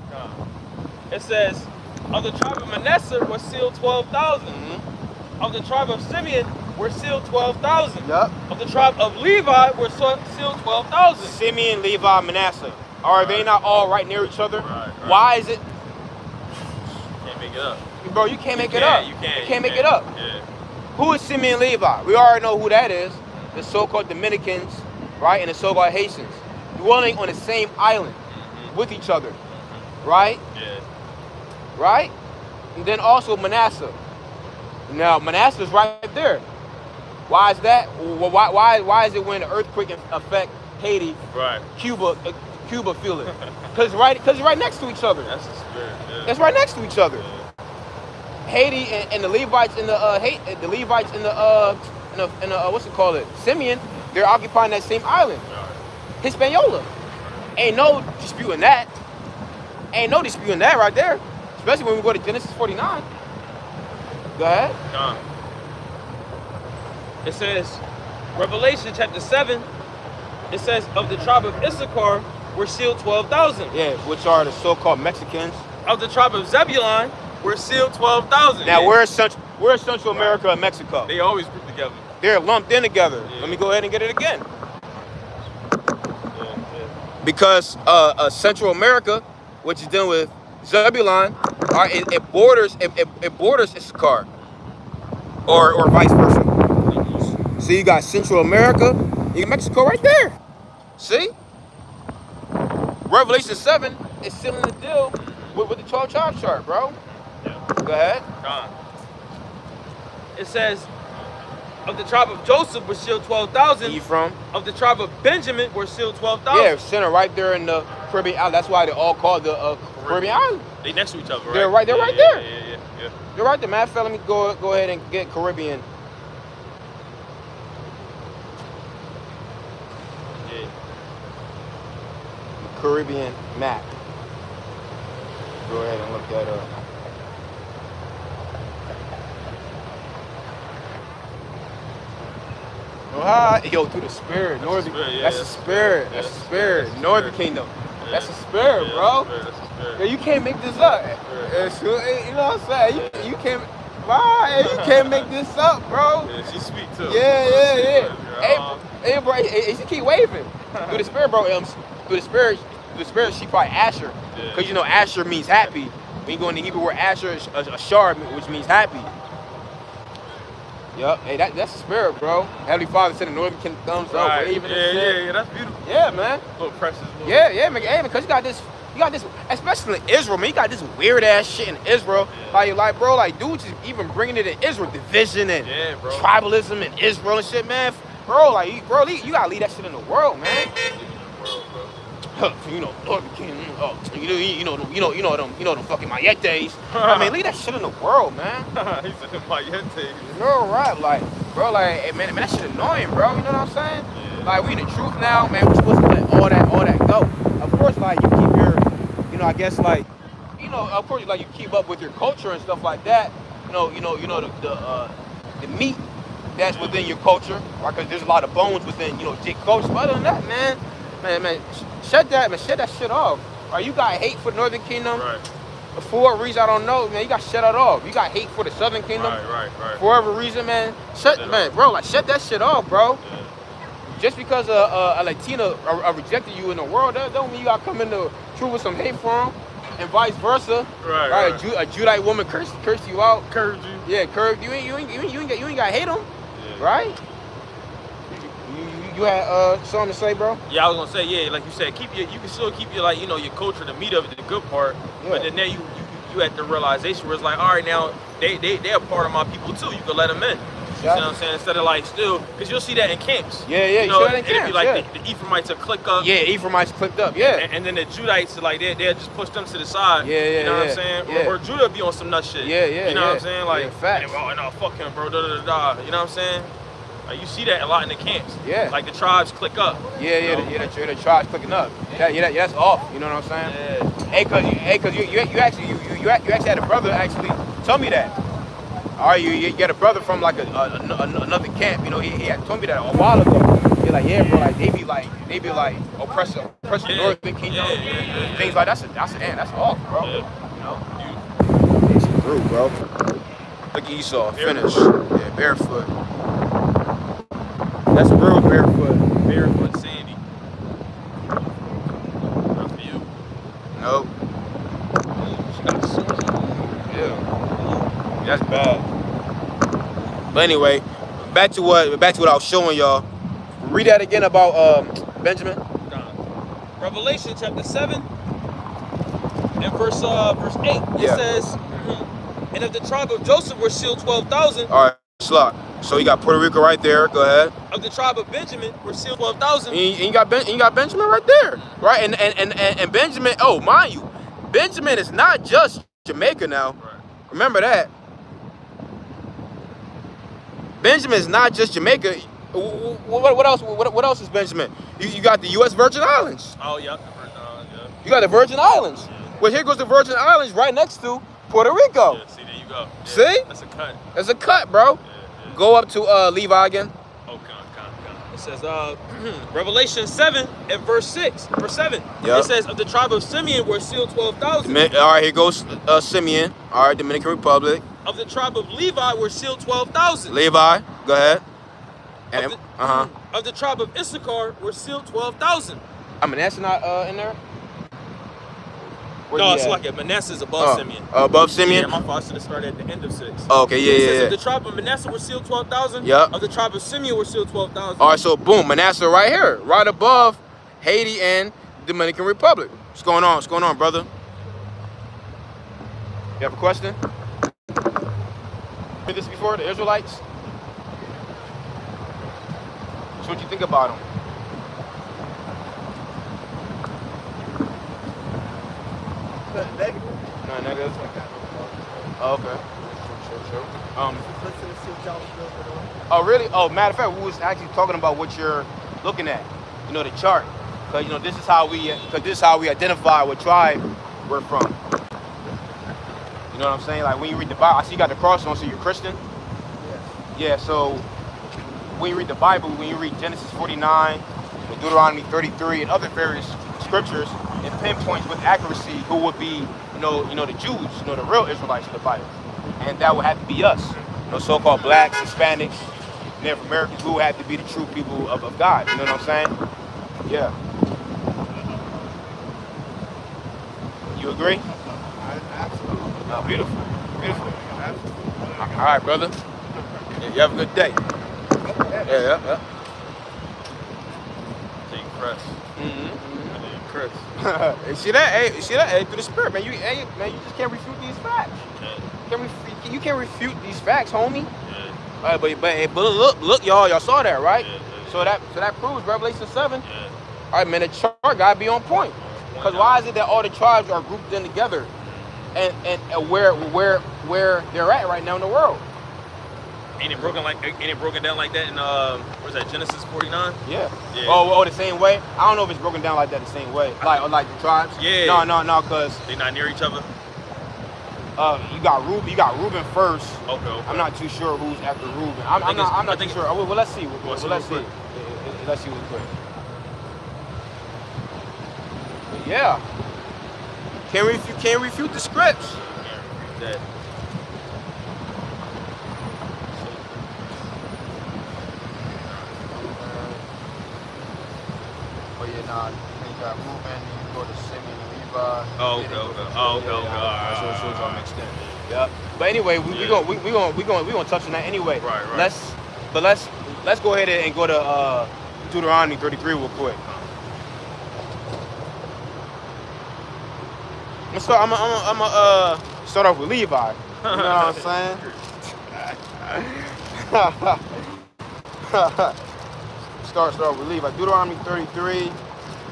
It says, of the tribe of Manasseh were still 12,000. Of the tribe of Simeon were still 12,000. Yep. Of the tribe of Levi were still 12,000. Simeon, Levi, Manasseh. Are they not all right near each other? Right. Why is it? Can't make it up. Bro, you can't make it up. You can't make it up. Yeah. Who is Simeon Levi? We already know who that is. The so-called Dominicans, right? And the so-called Haitians. Dwelling on the same island with each other. Right? Yeah. Right? And then also Manasseh. Now, Manasseh's right there. Why is that? Why is it when the earthquake affect Haiti, Right. Cuba feel it? Because it's right next to each other. That's the spirit. Yeah. It's right next to each other. Yeah. Haiti and the Levites in the what's it called? Simeon, they're occupying that same island. Right. Hispaniola. Ain't no disputing that. Ain't no disputing that right there. Especially when we go to Genesis 49. Go ahead. It says, Revelation chapter 7, it says, of the tribe of Issachar were still 12,000. Yeah, which are the so-called Mexicans. Of the tribe of Zebulon were still 12,000. Now, where's Central America and Mexico? They always group together. They're lumped in together. Yeah. Let me go ahead and get it again. Yeah. Because Central America, which is dealing with Zebulon, it borders Issachar, or vice versa. So you got Central America, you got Mexico right there. See? Revelation 7 is sealing the deal with the 12 tribe chart, bro. Yeah. Go ahead. It says, of the tribe of Joseph were still 12,000. Ephraim. Of the tribe of Benjamin were still 12,000. Yeah, center right there in the Caribbean island. That's why they all called the Caribbean island. They next to each other, right? They're right there. Yeah. They're right there. Matter of fact, let me go ahead and get Caribbean. Yeah. Caribbean map. Go ahead and look that up. Yo, through the spirit, Northern. That's the spirit. That's the spirit. Northern Kingdom. That's the spirit, bro. That's the spirit. Yeah, you can't make this up. You know what I'm saying? You can't. Why? You can't make this up, bro. Yeah, she speak too. Yeah. Hey, bro. She keep waving through the spirit, bro. Through the spirit, she probably Asher, because you know Asher means happy. When you go in the Hebrew word Asher, Ashar, which means happy. Yup. Hey, that's the spirit, bro. Heavenly Father said the northern kingdom thumbs up, waving and shit. Yeah, that's beautiful. Yeah, man. Little precious. Yeah, man. Hey, because you got this, especially in Israel, man. You got this weird ass shit in Israel. Yeah. Like, bro, like, dudes is even bringing it in Israel, division and tribalism in Israel and shit, man. Bro, like, you gotta leave that shit in the world, man. You know, Northern Kingdom. Oh, you know them fucking Mayetes. I mean, leave that shit in the world, man. He said the Mayetes. You know, right? Like, bro, like, hey, man, that shit annoying, bro. You know what I'm saying? Yeah. Like, we in the truth now, man. We're supposed to let all that go. Of course, like, you keep your, you know, I guess, like, you know, of course, like, you keep up with your culture and stuff like that. You know, the meat that's within your culture, right? Because there's a lot of bones within, you know, Jake culture. But other than that, man, shut that shit off. Right? You got hate for the Northern Kingdom. Right. For a reason I don't know, man. You got to shut that off. You got hate for the Southern Kingdom. Right. For whatever reason, man. Shut that shit off, bro. Yeah. Just because a Latina rejected you in the world, that don't mean you got to come into truth with some hate for them, and vice versa. Right. A Judite woman cursed you out. Curved you. Yeah, curved you. You ain't got to hate them, right? You had something to say, bro? Yeah, I was gonna say, yeah, like you said, you can still keep your, like, you know, your culture, the meat of it, the good part. Yeah. But then you at the realization where it's like, all right, now they're part of my people too. You can let them in. You know what I'm saying? Instead of like still, because you'll see that in camps. Yeah, you know, see that in camps. It'd be like the Ephraimites are click up. Yeah, Ephraimites clicked up. Yeah. And then the Judites, like they'll just push them to the side. Yeah. You know what I'm saying? Yeah. Or Judah be on some nut shit. Yeah. You know what I'm saying? Like, facts. Oh no, fuck him, bro. You know what I'm saying? Like, you see that a lot in the camps. Yeah. Like the tribes click up. The tribes clicking up. Yeah, that's off. You know what I'm saying? Yeah. Cause you actually had a brother actually tell me that. All right, you got a brother from like another camp. You know, he had told me that a while ago. He's like, yeah, bro, like they be like oppressing Northern Kingdom, things like that's off, bro. You know, it's through, bro. Look at Esau, finish. Yeah, barefoot. That's real barefoot. Barefoot Sandy. Not for you. Nope. She got a sword. Yeah. That's bad. But anyway, back to what I was showing y'all. Read that again about Benjamin. Revelation chapter 7 and verse 8. It says, and of the tribe of Joseph were sealed 12,000. All right, slot. So you got Puerto Rico right there. Go ahead. Of the tribe of Benjamin were sealed 12,000. And you got Benjamin right there, right? And Benjamin. Oh, mind you, Benjamin is not just Jamaica now. Right. Remember that. Benjamin is not just Jamaica. What else? What else is Benjamin? You got the U.S. Virgin Islands. Oh yeah, the Virgin Islands. Yeah. You got the Virgin Islands. Yeah. Well, here goes the Virgin Islands right next to Puerto Rico. Yeah, see, there you go. Yeah, see? That's a cut. That's a cut, bro. Yeah. Go up to Levi again. Oh, God. It says Revelation 7 and verse 7. Yep. It says of the tribe of Simeon were sealed 12,000. All right, here goes Simeon. All right, Dominican Republic. Of the tribe of Levi were sealed 12,000. Levi, go ahead. And of the tribe of Issachar were sealed 12,000. Manasseh not in there? No, it's like Manasseh is above Simeon. Above Simeon? Yeah, my father should have started at the end of 6. Oh, okay, yeah. Of the tribe of Manasseh were sealed 12,000. Yep. Of the tribe of Simeon were sealed 12,000. All right, so boom, Manasseh right here, right above Haiti and Dominican Republic. What's going on? What's going on, brother? You have a question? Heard this before, the Israelites? So what you think about them? Negative? No, negative. Oh, okay. Sure. Oh, really? Oh, matter of fact, we was actually talking about what you're looking at. You know, the chart. Because, you know, this is how we identify what tribe we're from. You know what I'm saying? Like, when you read the Bible, I see you got the cross on, so you're Christian? Yes. Yeah, so when you read the Bible, when you read Genesis 49, Deuteronomy 33, and other various scriptures, it pinpoints with accuracy who would be, you know, the Jews, you know, the real Israelites of the Bible. And that would have to be us, you know, so-called blacks, Hispanics, Native Americans, who would have to be the true people of God. You know what I'm saying? Yeah. You agree? Absolutely. Oh, beautiful. Beautiful. Absolutely. All right, brother. You have a good day. Yeah. Take Chris. Chris. See that? Hey, through the spirit, man. You just can't refute these facts. You can't refute these facts, homie. Yeah. But look, y'all saw that, right? Yeah. So that proves Revelation 7. Yeah. All right, man. The chart gotta be on point. Because why is it that all the tribes are grouped in together, and where they're at right now in the world? Ain't it broken down like that in what's that, Genesis 49? Yeah. Yeah. Oh, the same way. I don't know if it's broken down like that the same way, like the tribes. Yeah. No, because they not near each other. you got Reuben first. Okay. I'm not too sure who's after Reuben. I'm not too sure. Well, let's see. Let's see real quick. Yeah. Can't refute the scripts. That. Oh yeah, nah. You got Reuben, you go to Simeon and Levi. Oh, okay. So it's all mixed in. Yep. But anyway, we gonna touch on that anyway. Right. Let's go ahead and go to Deuteronomy 33 real quick. I'm gonna start off with Levi. You know what I'm saying? start off with Levi. Deuteronomy 33,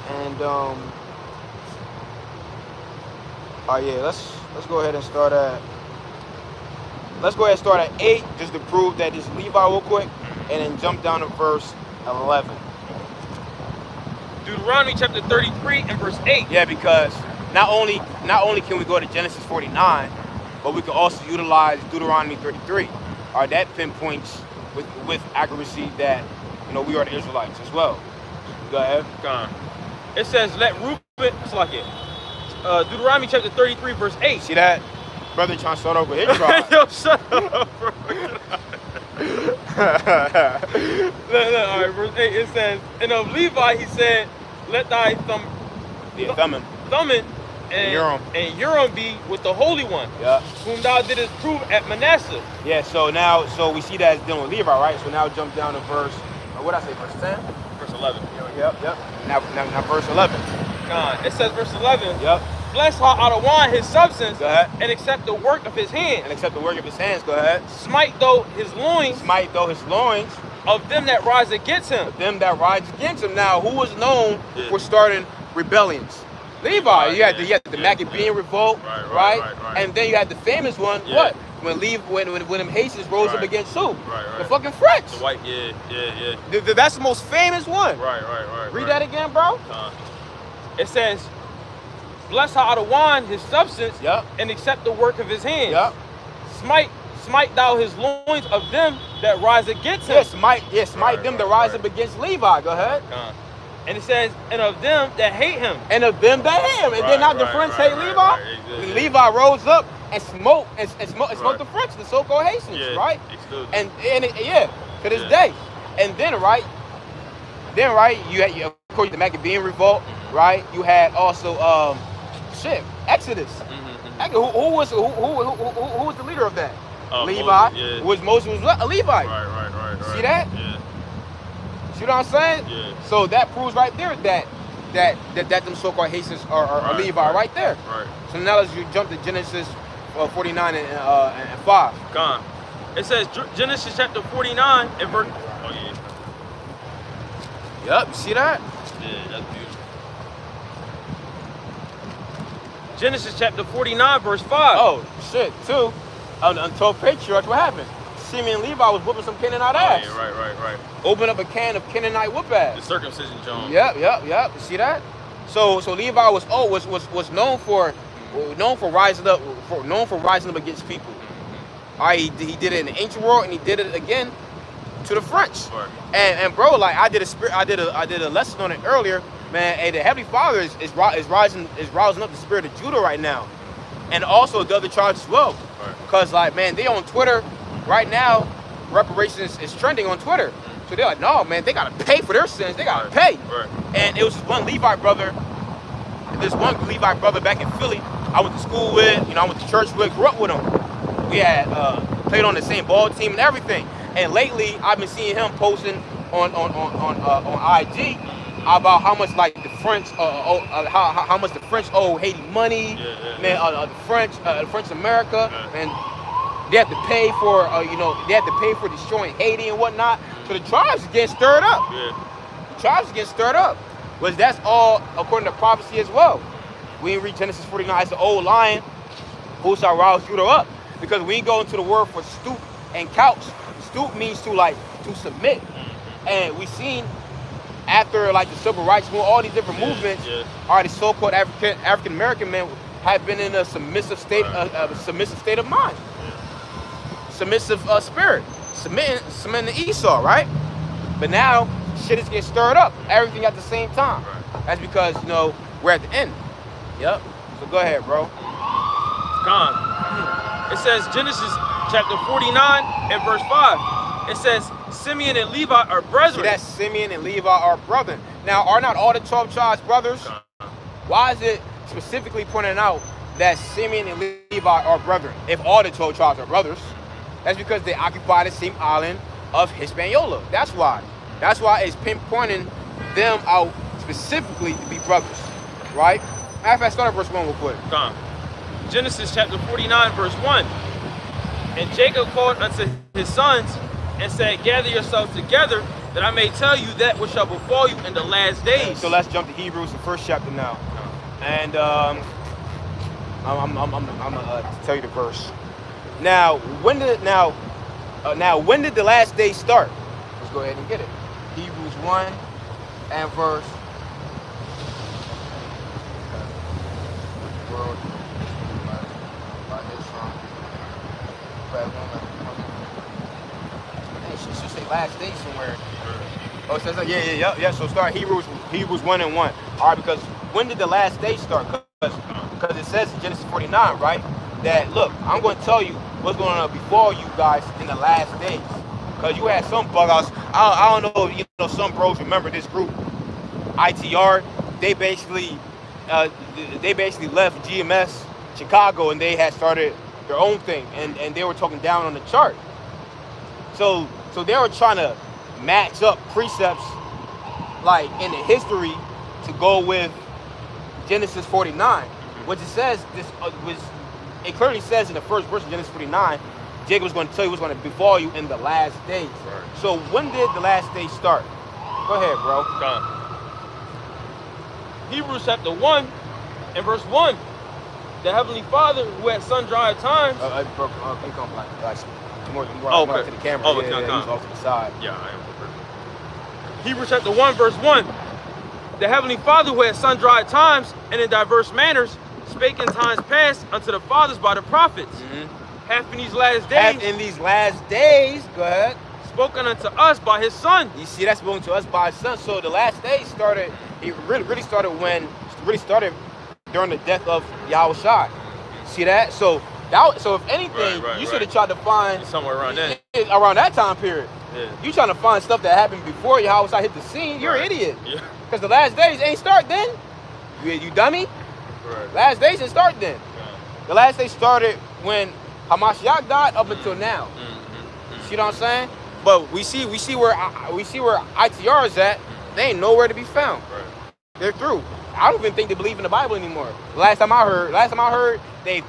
and oh yeah, let's go ahead and start at. Let's go ahead and start at 8, just to prove that it's Levi real quick, and then jump down to verse 11. Deuteronomy chapter 33 and verse 8. Yeah, because not only can we go to Genesis 49, but we can also utilize Deuteronomy 33. That pinpoints with accuracy that we are the Israelites as well. Go ahead. It says, "Let Reuben." It's like it. Deuteronomy chapter 33 verse 8. See that? Brother trying to start over his tribe. Yo, shut up, bro. Look, all right, verse 8. It says, "And of Levi he said, let thy Thummim and Urim be with the Holy One, whom thou didst prove at Manasseh." Yeah, so we see that it's dealing with Levi, right? So now jump down to verse, what I say, verse 10? Verse 11. Yep. Now verse 11. It says verse 11. Yep. "Bless Ha-Adawan his substance, Go ahead. and accept the work of his hands. Go ahead. Smite though his loins of them that rise against him." Now, who was known for starting rebellions? Levi. You had the Maccabean revolt, right? And then you had the famous one. What? When them Haitians rose up against who? The fucking French. The white, yeah. That's the most famous one. Right. Read that again, bro. It says, "Bless Ha-Adawan his substance, and accept the work of his hands. Yep. Smite thou his loins of them that rise against him." Smite them that rise up against Levi. Go ahead. And it says, "And of them that hate him." And then not the French hate Levi. Levi rose up and smote the French, the so-called Haitians, right? And to this day. And then you had of course the Maccabean revolt, right? You had also Exodus. Who was the leader of that? Levi. Moses was a Levite. Right. See that? Yeah. See what I'm saying? Yeah. So that proves right there that them so-called Haitians are Levi right there. Right. So now let's jump to Genesis 49 and 5. It says Genesis chapter 49 and verse. Oh yeah. Yep. You see that? Yeah, that's beautiful. Genesis chapter 49 verse 5. Oh shit. 2. Untold patriarchs. What happened? Simeon and Levi was whooping some Canaanite ass. Yeah, right. Open up a can of Canaanite whoop ass. The circumcision, John. Yep. You see that? So Levi was known for rising up against people. He did it in the ancient world, and he did it again to the French. Right. And bro, like I did a lesson on it earlier, man. Hey, the Heavenly Father is rousing up the spirit of Judah right now, and also the other tribes as well. Right. Cause like, man, they on Twitter right now. Reparations is trending on Twitter. So they're like, no, man, they gotta pay for their sins. They gotta pay. Right. And it was this one Levi brother. This one Levi brother back in Philly. I went to school with. I went to church with. Grew up with him. We had played on the same ball team and everything. And lately, I've been seeing him posting on IG about how much like the French, how much the French owe Haiti money, man. The French America, and they have to pay for, they have to pay for destroying Haiti and whatnot. So the tribes are getting stirred up. The tribes are getting stirred up. But that's all according to prophecy as well. We read Genesis 49. It's the old lion who shall rouse Judah up. Because we go into the word for stoop and couch. Stoop means to submit. And we seen after like the civil rights movement, all these different movements, all right, the so-called African American men have been in a submissive state, of mind, submissive spirit, submitting to Esau, right? But now shit is getting stirred up, everything at the same time. That's because we're at the end. Yep. So go ahead, bro. Gone. It says Genesis chapter 49 and verse 5. It says Simeon and Levi are brethren. See, that's Simeon and Levi are brethren. Now, are not all the 12 tribes brothers? Why is it specifically pointing out that Simeon and Levi are brethren if all the 12 tribes are brothers? That's because they occupy the same island of Hispaniola. That's why. That's why it's pinpointing them out specifically to be brothers, right? Matter of fact, start at verse 1 real quick. Genesis chapter 49 verse 1. And Jacob called unto his sons and said, gather yourselves together, that I may tell you that which shall befall you in the last days. So let's jump to Hebrews, the first chapter now. And I'm gonna tell you the verse. Now, when did the last day start? Let's go ahead and get it. Hebrews 1 and verse. It should say last day somewhere. Oh, it says that? Yeah. So start Hebrews 1 and 1. All right, because when did the last day start? Because it says in Genesis 49, right? That look, I'm going to tell you what's going to befall you guys in the last days. Because you had some bug outs. I don't know if some bros remember this group, ITR. They basically left GMS Chicago and they had started their own thing, and they were talking down on the chart. So they were trying to match up precepts like in the history to go with Genesis 49, which it says it clearly says in the first verse of Genesis 49, Jacob was going to tell you what's going to befall you in the last days. Right. So when did the last day start? Go ahead, bro. Hebrews chapter 1 and verse 1. The Heavenly Father, who at sundry times. Can you come like more okay. To the camera. Oh, he's off to the side. Yeah, I am. Hebrews chapter 1, verse 1. The Heavenly Father, who at sundry times and in diverse manners spake in times past unto the fathers by the prophets, hath in these last days, go ahead, spoken unto us by his Son. You see, that's spoken to us by his Son. So the last days started. It really started during the death of Yahushua. See that? So if anything, you should have tried to find somewhere around that. Around that time period. Yeah. You trying to find stuff that happened before Yahushua hit the scene. You're an idiot. Because the last days ain't start then. You dummy. Last days didn't start then. The last days started when Hamashiach died up until now. See what I'm saying? But we see where ITR is at. They ain't nowhere to be found. They're through. I don't even think they believe in the Bible anymore. Last time I heard, they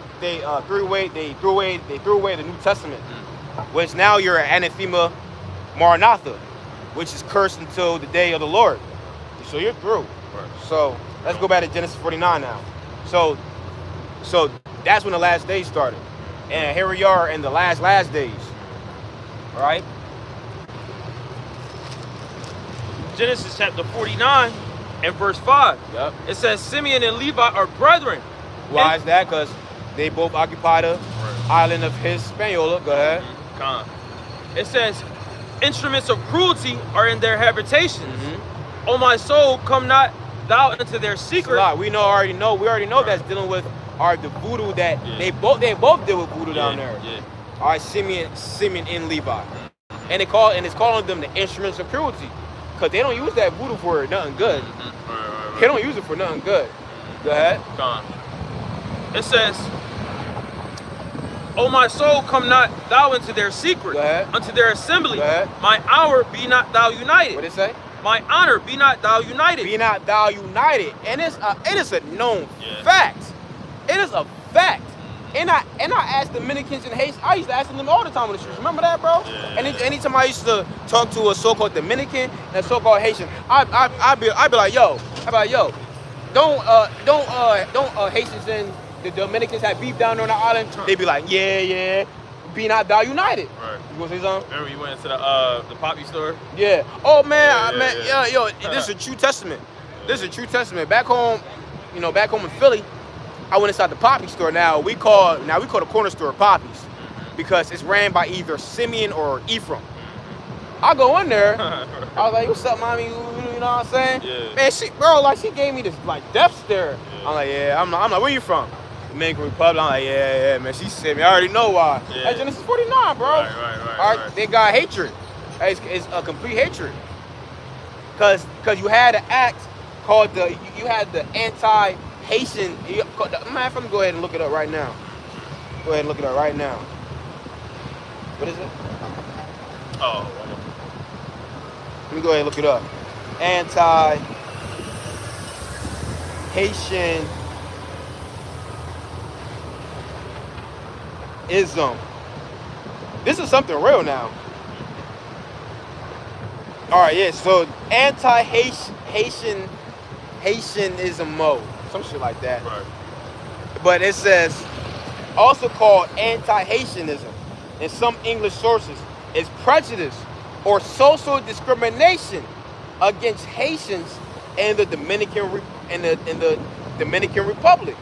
threw away the New Testament, which now you're anathema Maranatha, which is cursed until the day of the Lord. So you're through. So let's go back to Genesis 49 now. So that's when the last days started, and here we are in the last days. All right. Genesis chapter 49 and verse 5. Yep. It says Simeon and Levi are brethren. Why is that? Because they both occupy the island of Hispaniola. Go ahead. It says instruments of cruelty are in their habitations. O my soul, come not thou into their secret. We already know that's dealing with the voodoo that they both deal with voodoo down there. All right, Simeon and Levi, and it's calling them the instruments of cruelty, because they don't use that voodoo for nothing good. They don't use it for nothing good. Go ahead. It says O my soul, come not thou into their secret, unto their assembly. My hour be not thou united. What did it say? My honor be not thou united. Be not thou united. And it is a known fact. It is a fact. And I asked Dominicans and Haitians, I used to ask them all the time on the streets. Remember that, bro? Yeah. And anytime I used to talk to a so-called Dominican and a so-called Haitian, I'd be like, yo, don't Haitians and the Dominicans have beef down there on the island? They be like, yeah, be not thou united. Right. You gonna say something? Remember you went into the poppy store? Yeah. Oh man, yo, this is a true testament. This is a true testament. Back home, back home in Philly, I went inside the poppy store. Now we call the corner store Poppies because it's ran by either Simeon or Ephraim. I go in there. I was like, "What's up, mommy?" You know what I'm saying? Yeah. Man, she gave me this like death stare. Yeah. I'm like, yeah. I'm like, where you from? Dominican Republic. I'm like, yeah, man. She said me. I already know why. Yeah. That's Genesis 49, bro. Right. They got hatred. It's a complete hatred. Cause you had an act called you had the anti-Haitian. Man, I'm gonna go ahead and look it up right now. Go ahead and look it up right now. What is it? Oh. Let me go ahead and look it up. Anti-Haitian ism. This is something real now. All right, yeah. So Haitianism mode, some shit like that. Right. But it says also called anti-Haitianism in some English sources is prejudice or social discrimination against Haitians in the Dominican Republic.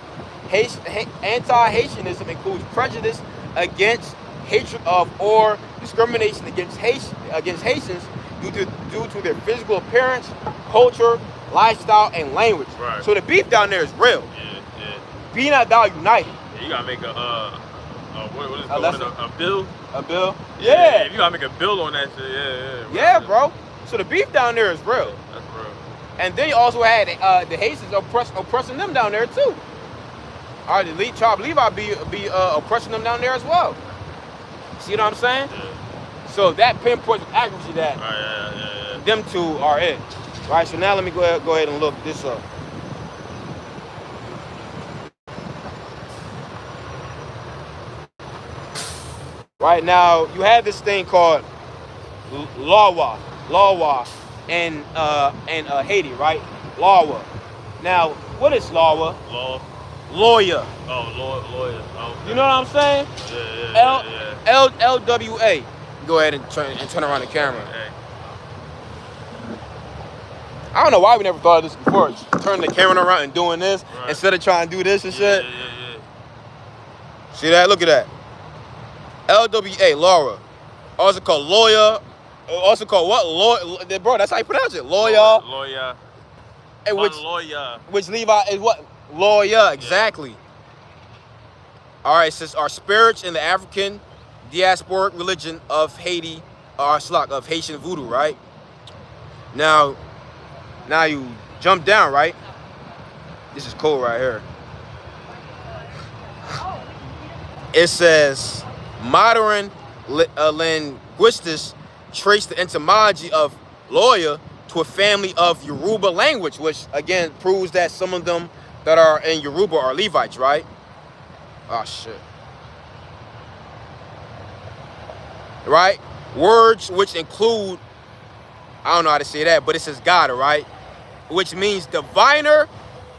Anti-Haitianism includes prejudice against, hatred of, or discrimination against Haitians due to their physical appearance, culture, lifestyle, and language. Right. So the beef down there is real. Yeah. Be not thou united. Yeah, you gotta make what is it? A bill? A bill? Yeah. You gotta make a bill on that shit. Yeah, bro. So the beef down there is real. Yeah, that's real. And then you also had the Haitians oppressing them down there too. All right, the tribe Levi be oppressing them down there as well. See what I'm saying? Yeah. So that pinpoints with accuracy that them two are it. All right, so now let me go ahead and look this up. Right now, you have this thing called Lawa in Haiti, right? Lawa. Now, what is Lawa? Lawyer. Oh, lawyer. Oh, okay. You know what I'm saying? Yeah. LWA. Go ahead and turn around the camera. Hey. I don't know why we never thought of this before. Just turning the camera around and doing this instead of trying to do this and shit. Yeah. See that? Look at that. LWA, Laura. Also called lawyer. Also called what? Lawyer. Bro, that's how you pronounce it. Lawyer. Lawyer. And lawyer. Which Levi is what? Lawyer, exactly. Yeah. All right, it says our spirits in the African diasporic religion of Haiti, of Haitian voodoo, right? Now you jump down, right? This is cool right here. It says modern linguistics trace the etymology of lawyer to a family of Yoruba language, which again proves that some of them that are in Yoruba are Levites, right? Oh shit. Right? Words which include, I don't know how to say that, but it says God, right? Which means diviner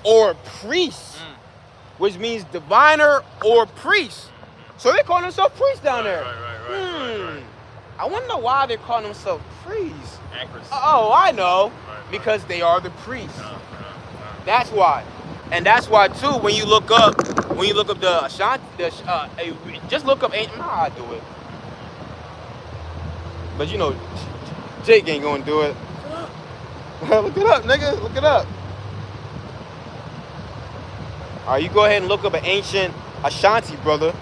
or priest. Which means diviner or priest. So they call themselves priests down there. Right. I want to know why they're calling themselves priests. Accuracy. Oh, I know. Because they are the priests. That's why. And that's why too, when you look up the Ashanti, just look up I do it. But you know, Jake ain't gonna do it. Look it up, nigga. Look it up. All right, you go ahead and look up an ancient Ashanti, brother.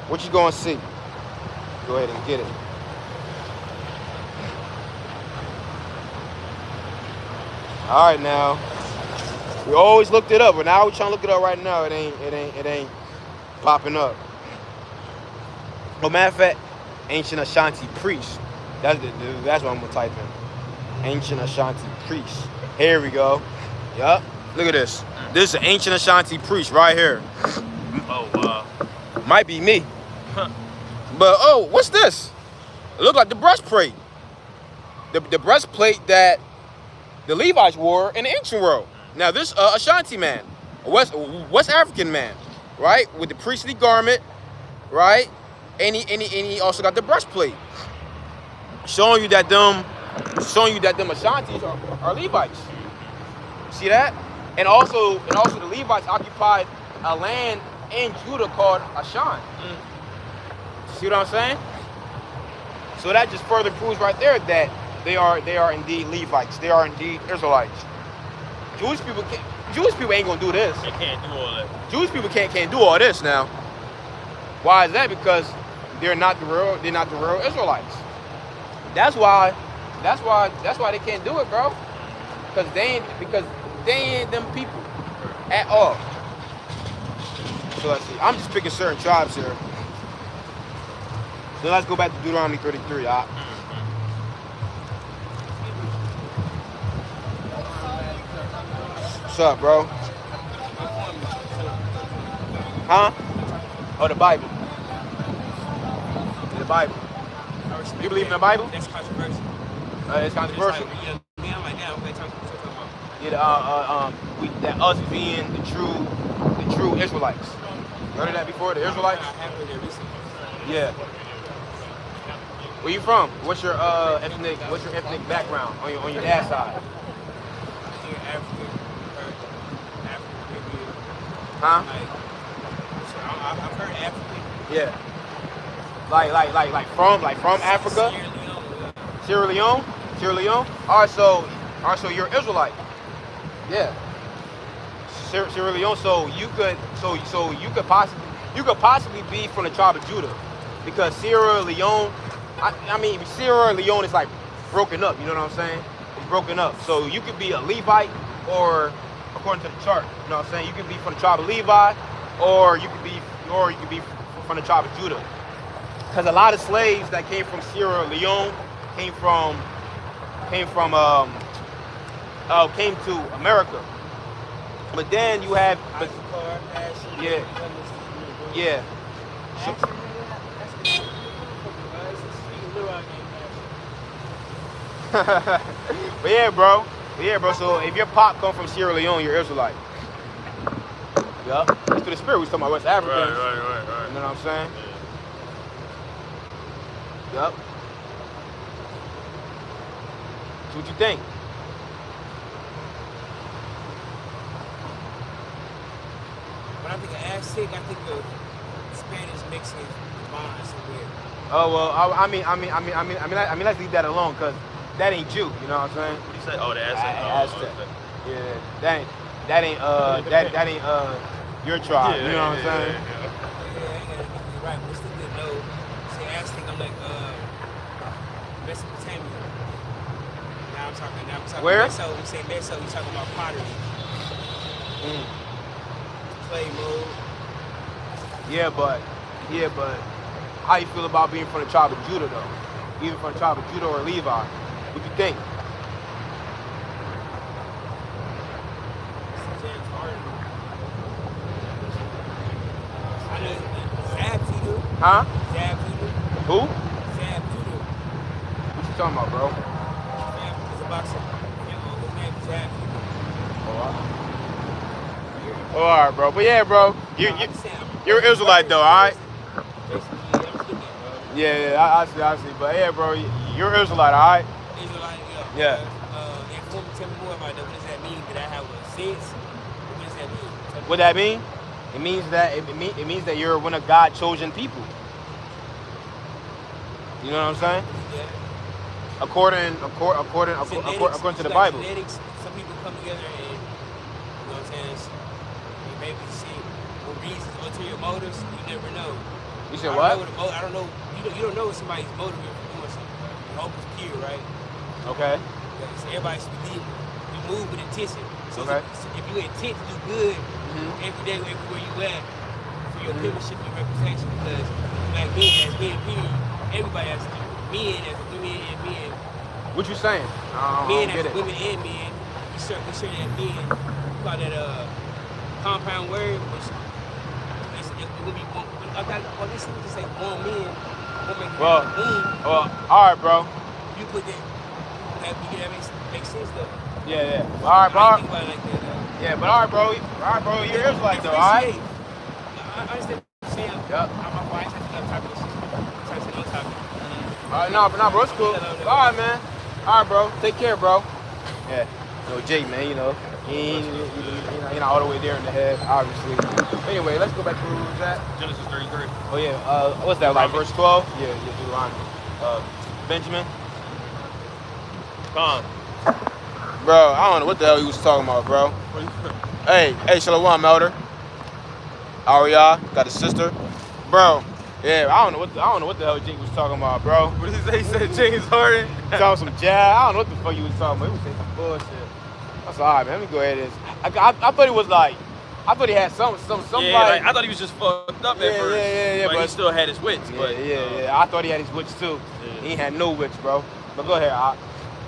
What you gonna see? Go ahead and get it. All right, now. We always looked it up, but now we're trying to look it up right now. It ain't popping up. Oh, matter of fact, ancient Ashanti priest. That's what I'm gonna type in. Ancient Ashanti priest. Here we go. Yup. Look at this. This is an ancient Ashanti priest right here. Oh, wow. Might be me. But oh, what's this? It look like the breastplate. The breastplate that the Levites wore in the ancient world. Now this Ashanti man, a West African man, right, with the priestly garment, right, and he also got the breastplate, showing you that them Ashantis are Levites. See that? And also the Levites occupied a land in Judah called Ashan. See what I'm saying? So that just further proves right there that they are indeed Levites. They are indeed Israelites. Jewish people ain't gonna do this. They can't do all that. Jewish people can't do all this now. Why is that? Because they're not the real Israelites. That's why they can't do it, bro. Because they ain't them people at all. So let's see. I'm just picking certain tribes here. Then let's go back to Deuteronomy 33. What's up, bro? Huh? Oh, the Bible. The Bible. You believe in the Bible? That's controversial. It's controversial. That us being the true Israelites. Heard of that before? The Israelites? I have heard that recently. Yeah. Where you from? What's your ethnic background on your dad's side? You're African, Caribbean. Huh? I've heard African. Yeah. Like from Africa? Sierra Leone? Sierra Leone? Alright, so you're Israelite. Yeah. Sierra Leone, so you could possibly be from the tribe of Judah. Because Sierra Leone, Sierra Leone is like broken up, you know what I'm saying? It's broken up. So you could be a Levite, or according to the chart, you know what I'm saying? You could be from the tribe of Levi, or you could be from the tribe of Judah. Because a lot of slaves that came from Sierra Leone came to America. But then you have, yeah. But yeah, bro. So if your pop come from Sierra Leone, you're Israelite. Yup. That's to the spirit. We talking about West Africans. Right. You know what I'm saying? Yup. So what you think? When I think of Aztec, I think of Spanish mixing mine somewhere. Oh well, let's leave that alone, cause that ain't Jew. You know what I'm saying? What do you say? Oh, the Aztec. Aztec. Yeah, that ain't your tribe. You know what I'm saying? Yeah, you're right. But it's still good. No, say Aztec, I'm like Mesopotamia. Now I'm talking. Where? Meso. We say Meso. We talking about pottery. Clay mold. Yeah, but how you feel about being from the tribe of Judah though? Even from the tribe of Judah or Levi? What you think? I know Zab Judah. Huh? Zab Judah. Who? Zab Judah. What you talking about, bro? Zab is a boxer. His name is Zab Judah. Oh, all right, bro. But yeah, bro, you're an Israelite though, all right? Yeah, I see. But yeah, bro, you're Israelite, all right? Israelite, yeah. Tell me more about that. What does that mean? Did I have a sense? What does that mean? What that mean? It means that you're one of God's chosen people. You know what I'm saying? Yeah. According to the Bible. Genetics, some people come together and, you know what I'm saying, you maybe see what reasons, ulterior motives, you never know. You said what? I don't know. You don't know what somebody's motive is for doing something. Right? Hope is pure, right? Okay. So everybody's believing. You move with intention. So okay. if you intent to do good every day, everywhere you at, for for your penmanship and reputation, because black men, as men, period, everybody has to, men as women and men. What you saying? Men as women and men, we sure that men, we call that compound word, which it would be one. This is just say one men, woman. Well, all right, bro. You put that makes sense though. Yeah. All right, bro. Think about it like that, though. Yeah, but all right, bro. You're Israelite, though, all right? I understand what you're saying. Yep. I'm trying to say no topic. Nah, bro, it's cool. All right, man. All right, bro. Take care, bro. Yeah. Jake, man, he ain't all the way there in the head, obviously. Anyway, let's go back to where we was at. Genesis 33. Oh, yeah. What's that, like verse 12? Yeah, Deuteronomy. Benjamin. Come. Bro, I don't know what the hell he was talking about, bro. Hey, Shalom, Elder. How are y'all? Got a sister? Bro, yeah, I don't know what the hell Jake was talking about, bro. What did he say? He said James Harden. Talking some jazz. I don't know what the fuck he was talking about. He was saying some bullshit. That's all right, man. Let me go ahead and I thought he was like, I thought he had some yeah, like, I thought he was just fucked up at first. Yeah, but he still had his wits. Yeah. I thought he had his wits too. Yeah. He ain't had no wits, bro. But go ahead, All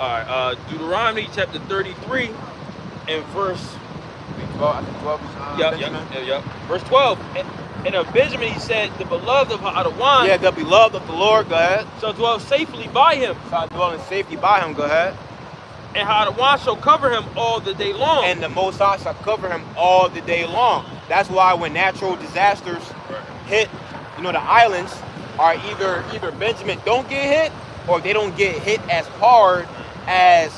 right, Deuteronomy chapter 33 and verse 12. Yep. Verse 12. And of Benjamin he said, the beloved of Adawan. Yeah, the beloved of the Lord. Go ahead. Shall dwell safely by him. Shall dwell in safety by him. Go ahead. And Adawan shall cover him all the day long. And the Most High shall cover him all the day long. That's why when natural disasters hit, the islands are either Benjamin don't get hit or they don't get hit as hard as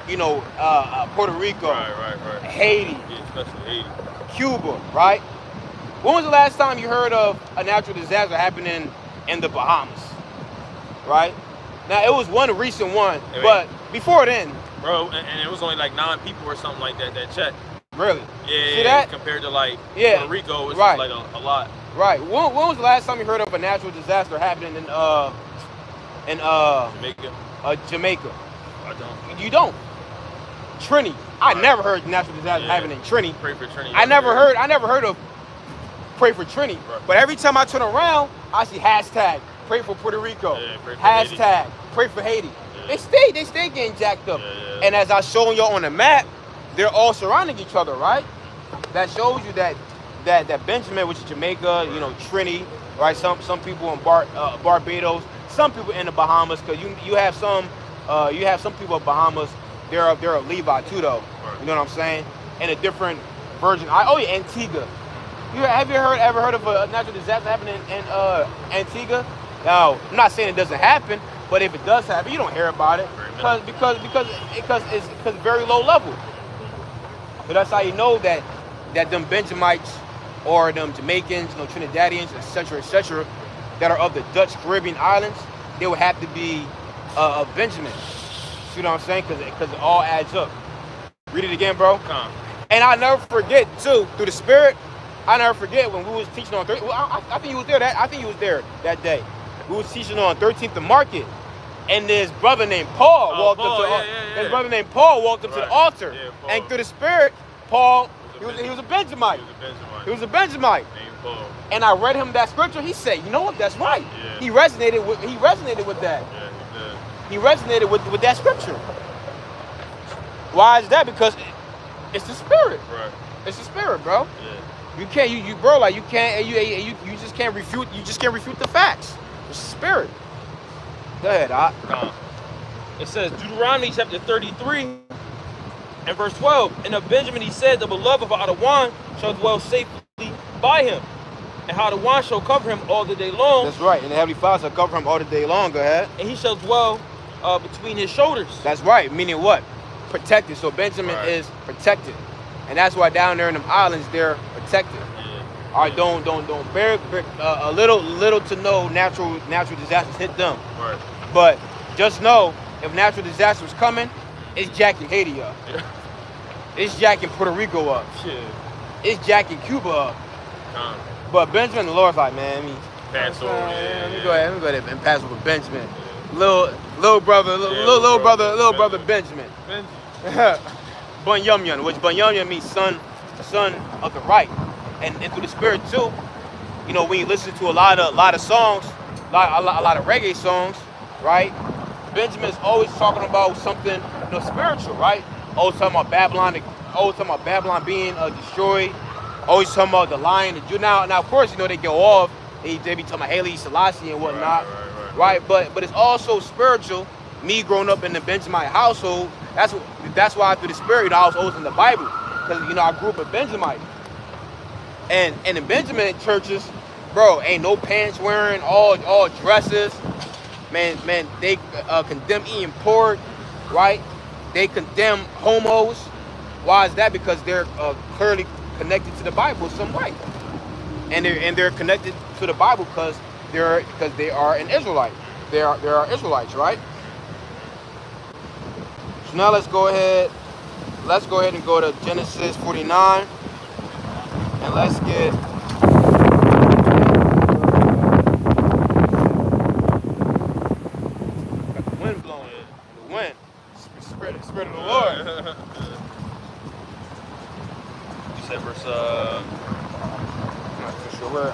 Puerto Rico, right. Haiti, yeah, especially Haiti, Cuba, right? When was the last time you heard of a natural disaster happening in the Bahamas? Right? Now it was one recent one, but before then, bro, and it was only like 9 people or something like that checked. Really? Yeah. See that? Compared to like Puerto Rico, it's like a lot. Right. When was the last time you heard of a natural disaster happening in Jamaica? I don't. You don't. Trini. I never heard natural disaster happening in Trini. Pray for Trini. I never heard of pray for Trini. Right. But every time I turn around, I see hashtag pray for Puerto Rico. Yeah, pray for hashtag Haiti. Pray for Haiti. Yeah. They stay getting jacked up. Yeah. And as I showing y'all on the map, they're all surrounding each other, right? That shows you that Benjamin, which is Jamaica, Trini, right? Some people in Barbados, some people in the Bahamas, because you have some people in Bahamas. They're a Levi too, though. Right. You know what I'm saying? And a different version. Antigua. Have you ever heard of a natural disaster happening in Antigua? No, I'm not saying it doesn't happen, but if it does happen, you don't hear about it because it's very low level. But that's how you know that them Benjamites or them Jamaicans, Trinidadians, etc., that are of the Dutch Caribbean islands, they would have to be a Benjamin. See what I'm saying? Because it all adds up. Read it again, bro. And I never forget too, through the Spirit. I never forget when we was teaching on. I think you was there. I think you was there that day. We was teaching on 13th and Market, and this brother named Paul walked up to His brother named Paul walked up to the altar, and through the Spirit, Paul he was a Benjamite. He was a Benjamite. Named Paul. And I read him that scripture. He said, "You know what? That's right." Yeah. He resonated with that. Yeah, he did. He resonated with that scripture. Why is that? Because it's the Spirit. Right. It's the Spirit, bro. Yeah. You can't, you can't, you just can't refute. You just can't refute the facts. It's the Spirit. Go ahead, It says Deuteronomy chapter 33 and verse 12. And of Benjamin he said, the beloved of Adawan shall dwell safely by him, and Adawan shall cover him all the day long. That's right. And the Heavenly Father shall cover him all the day long. Go ahead. And he shall dwell between his shoulders. That's right. Meaning what? Protected. So Benjamin is protected, and that's why down there in them islands they're protected. All right, don't bear a little to no natural disasters hit them. Right. But just know if natural disasters coming, it's jacking Haiti up. Yeah. It's jacking Puerto Rico up. Shit. It's jacking Cuba up. But Benjamin, the Lord's like, man, let me go ahead and pass over Benjamin. Little brother Benjamin. Bunyamyan, which Bunyamyan means son of the right. And through the Spirit too, you know, when you listen to a lot of songs, a lot of reggae songs, right? Benjamin's always talking about something, you know, spiritual, right? Always talking about Babylon, always talking about Babylon being destroyed. Always talking about the lion, the Jew. Now, of course, you know, they go off. They be talking about Haile Selassie and whatnot, right? But it's also spiritual. Me growing up in the Benjamite household, that's why through the spirit, you know, I was always in the Bible, because, you know, I grew up a Benjamite. And in Benjamin churches, bro, ain't no pants wearing, all dresses. Man, they condemn eating pork, right? They condemn homos. Why is that? Because they're clearly connected to the Bible some way, and they're connected to the Bible because they are an Israelite. They are Israelites, right? So now let's go ahead and go to Genesis 49, and let's get. Got the wind blowing. The wind. Spirit of the Lord. You said verse. I'm not too sure where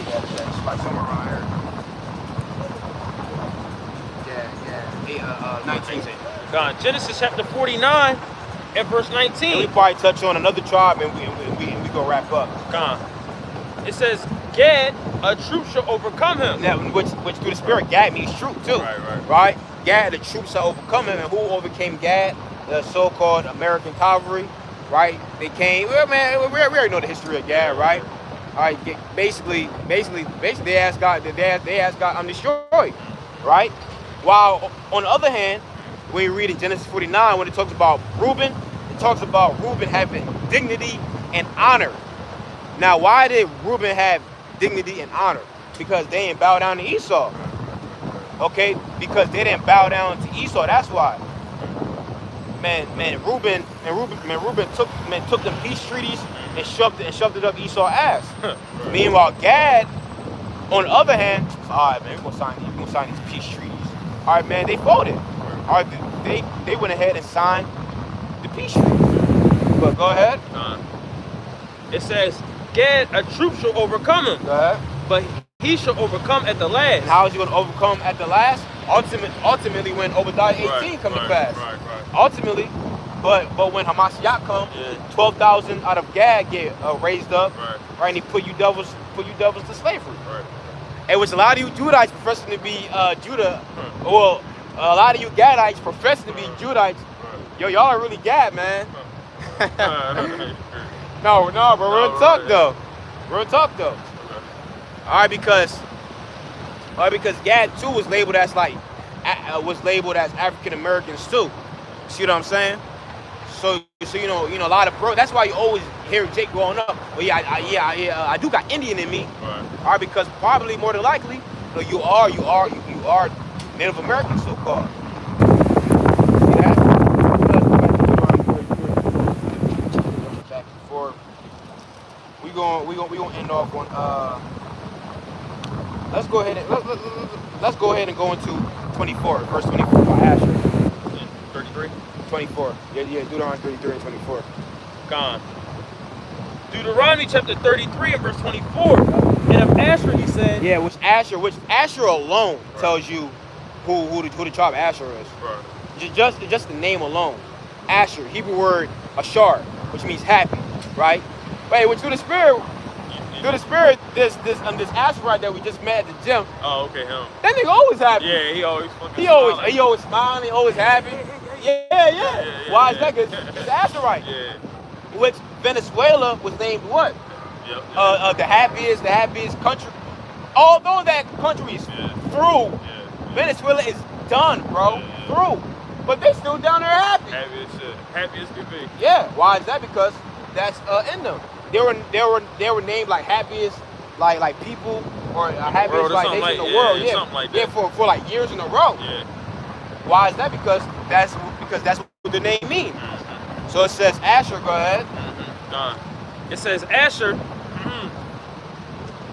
that is. It's like somewhere around here. Yeah. 19. God, Genesis chapter 49 and verse 19. And we probably touch on another tribe, and we gonna wrap up. God. It says, Gad, a troop shall overcome him. Now, which through the spirit, Gad means troop too. Right. Gad, the troops shall overcome him, and who overcame Gad? The so-called American cavalry. Right? They came. Well, man, we already know the history of Gad, right? All right. Basically, they asked God. They asked God, I'm destroyed, right? While on the other hand, when you read in Genesis 49, when it talks about Reuben, it talks about Reuben having dignity and honor. Now, why did Reuben have dignity and honor? Because they didn't bow down to Esau. Okay, because they didn't bow down to Esau. That's why. Reuben took them peace treaties and shoved it up Esau's ass. Meanwhile, Gad, on the other hand, all right, man, we're gonna sign these peace treaties. All right, man, they voted. All right, they went ahead and signed the peace treaty. But go ahead. It says, Gad, a troop shall overcome him. Go ahead. But he shall overcome at the last. And how is he going to overcome at the last? Ultimately, when Obadiah 18 comes to pass. Ultimately, but when Hamashiach comes, 12,000 out of Gad get raised up, right? And he put you devils to slavery. And which a lot of you Judites professing to be Judah, well, a lot of you Gadites professing to be Judites, yo, y'all are really Gad, man. No, bro, real talk though. All right, because Gad too was labeled as African Americans too. See what I'm saying? So you know a lot of bro. That's why you always hear Jake growing up. Well, I do got Indian in me. All right, because probably more than likely, you are Native American so called. See that? Back and forth. We gonna end off on let's go ahead and go into 24, verse 24 by Asher. 33? 24. Yeah, Deuteronomy 33 and 24. Gone. Deuteronomy chapter 33 and verse 24. And of Asher he said. Yeah, which Asher alone tells you who the tribe Asher is. Right. Just the name alone. Asher, Hebrew word ashar, which means happy, right? Wait, which through the spirit, this Asherite that we just met at the gym. Oh, okay, him. That nigga always happy. Yeah, he always fucking He always smiling, he always happy. Yeah. Why is that? Because he's Asherite. Yeah. Which Venezuela was named what? Yep. The happiest country. Although that country is through, Venezuela is done, bro. Through. But they still down there happy. Happy as shit. Happy as could be. Yeah. Why is that? Because that's in them. They were named like happiest like people or happiest like nation in the world. Yeah. Something like that. For like years in a row. Yeah. Why is that? Because that's what the name means. So it says Asher. Go ahead. It says Asher.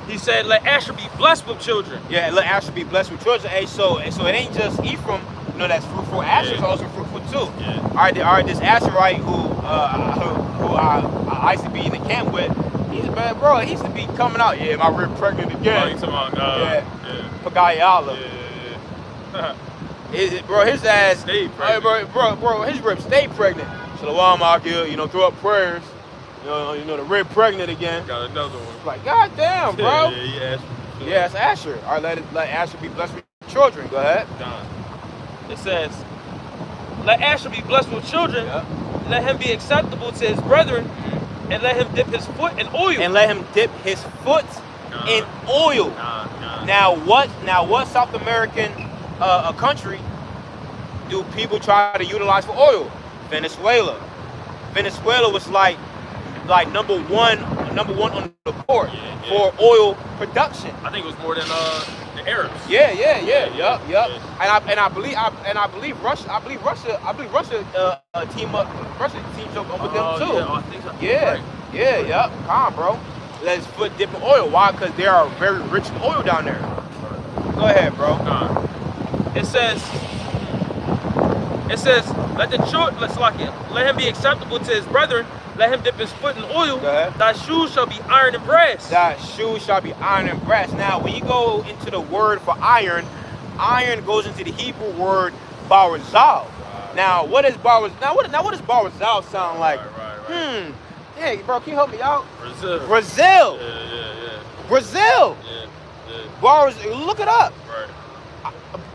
He said, "Let Asher be blessed with children." Yeah, let Asher be blessed with children. Hey, so it ain't just Ephraim. You know that's fruitful. Asher's also fruitful too. Yeah. All right. This Asherite who I used to be in the camp with, he's man, bro, he used to be coming out. Yeah, my rib pregnant again. Oh, you talking about, yeah. Pagayala. Yeah. Bro, his ass. Stayed pregnant. Bro, his rib stayed pregnant. Shalom out here, you know, throw up prayers. You know, the rib pregnant again. Got another one. It's like, God damn, bro. Yeah, Yeah, it's Asher. All right, let Asher be blessed with children. Go ahead. It says, let Asher be blessed with children. Yep. Let him be acceptable to his brethren, and let him dip his foot in oil. And let him dip his foot in oil. Now what South American country do people try to utilize for oil? Venezuela. Venezuela was like number one on the board for oil production. I think it was more than the Arabs. Yeah. Yup. And I believe Russia teams up with them too. Yeah, I think so. Yeah, yup. Come on, bro. Let's foot dip in oil. Why? Because they are very rich in oil down there. Go ahead, bro. It says, let him be acceptable to his brethren. Let him dip his foot in oil. Thy shoes shall be iron and brass. Thy shoes shall be iron and brass. Now, when you go into the word for iron, iron goes into the Hebrew word barazal. Now, what is barazal? Now, what does barazal sound like? Right. Hey, bro, can you help me out? Brazil. Brazil. Yeah. Look it up. Right.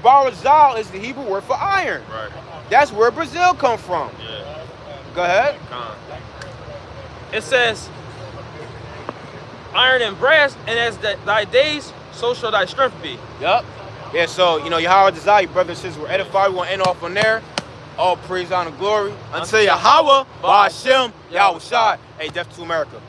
Barazal is the Hebrew word for iron. Right. That's where Brazil comes from. Yeah. Go ahead. It says, iron and brass, and as thy days, so shall thy strength be. Yup. Yeah, so, you know, Yahweh desire, brothers and sisters, we're edified. We're going to end off on there. All praise, honor, glory. Until Yahweh, Ba'ashem, Yahweh Shai. Hey, death to America.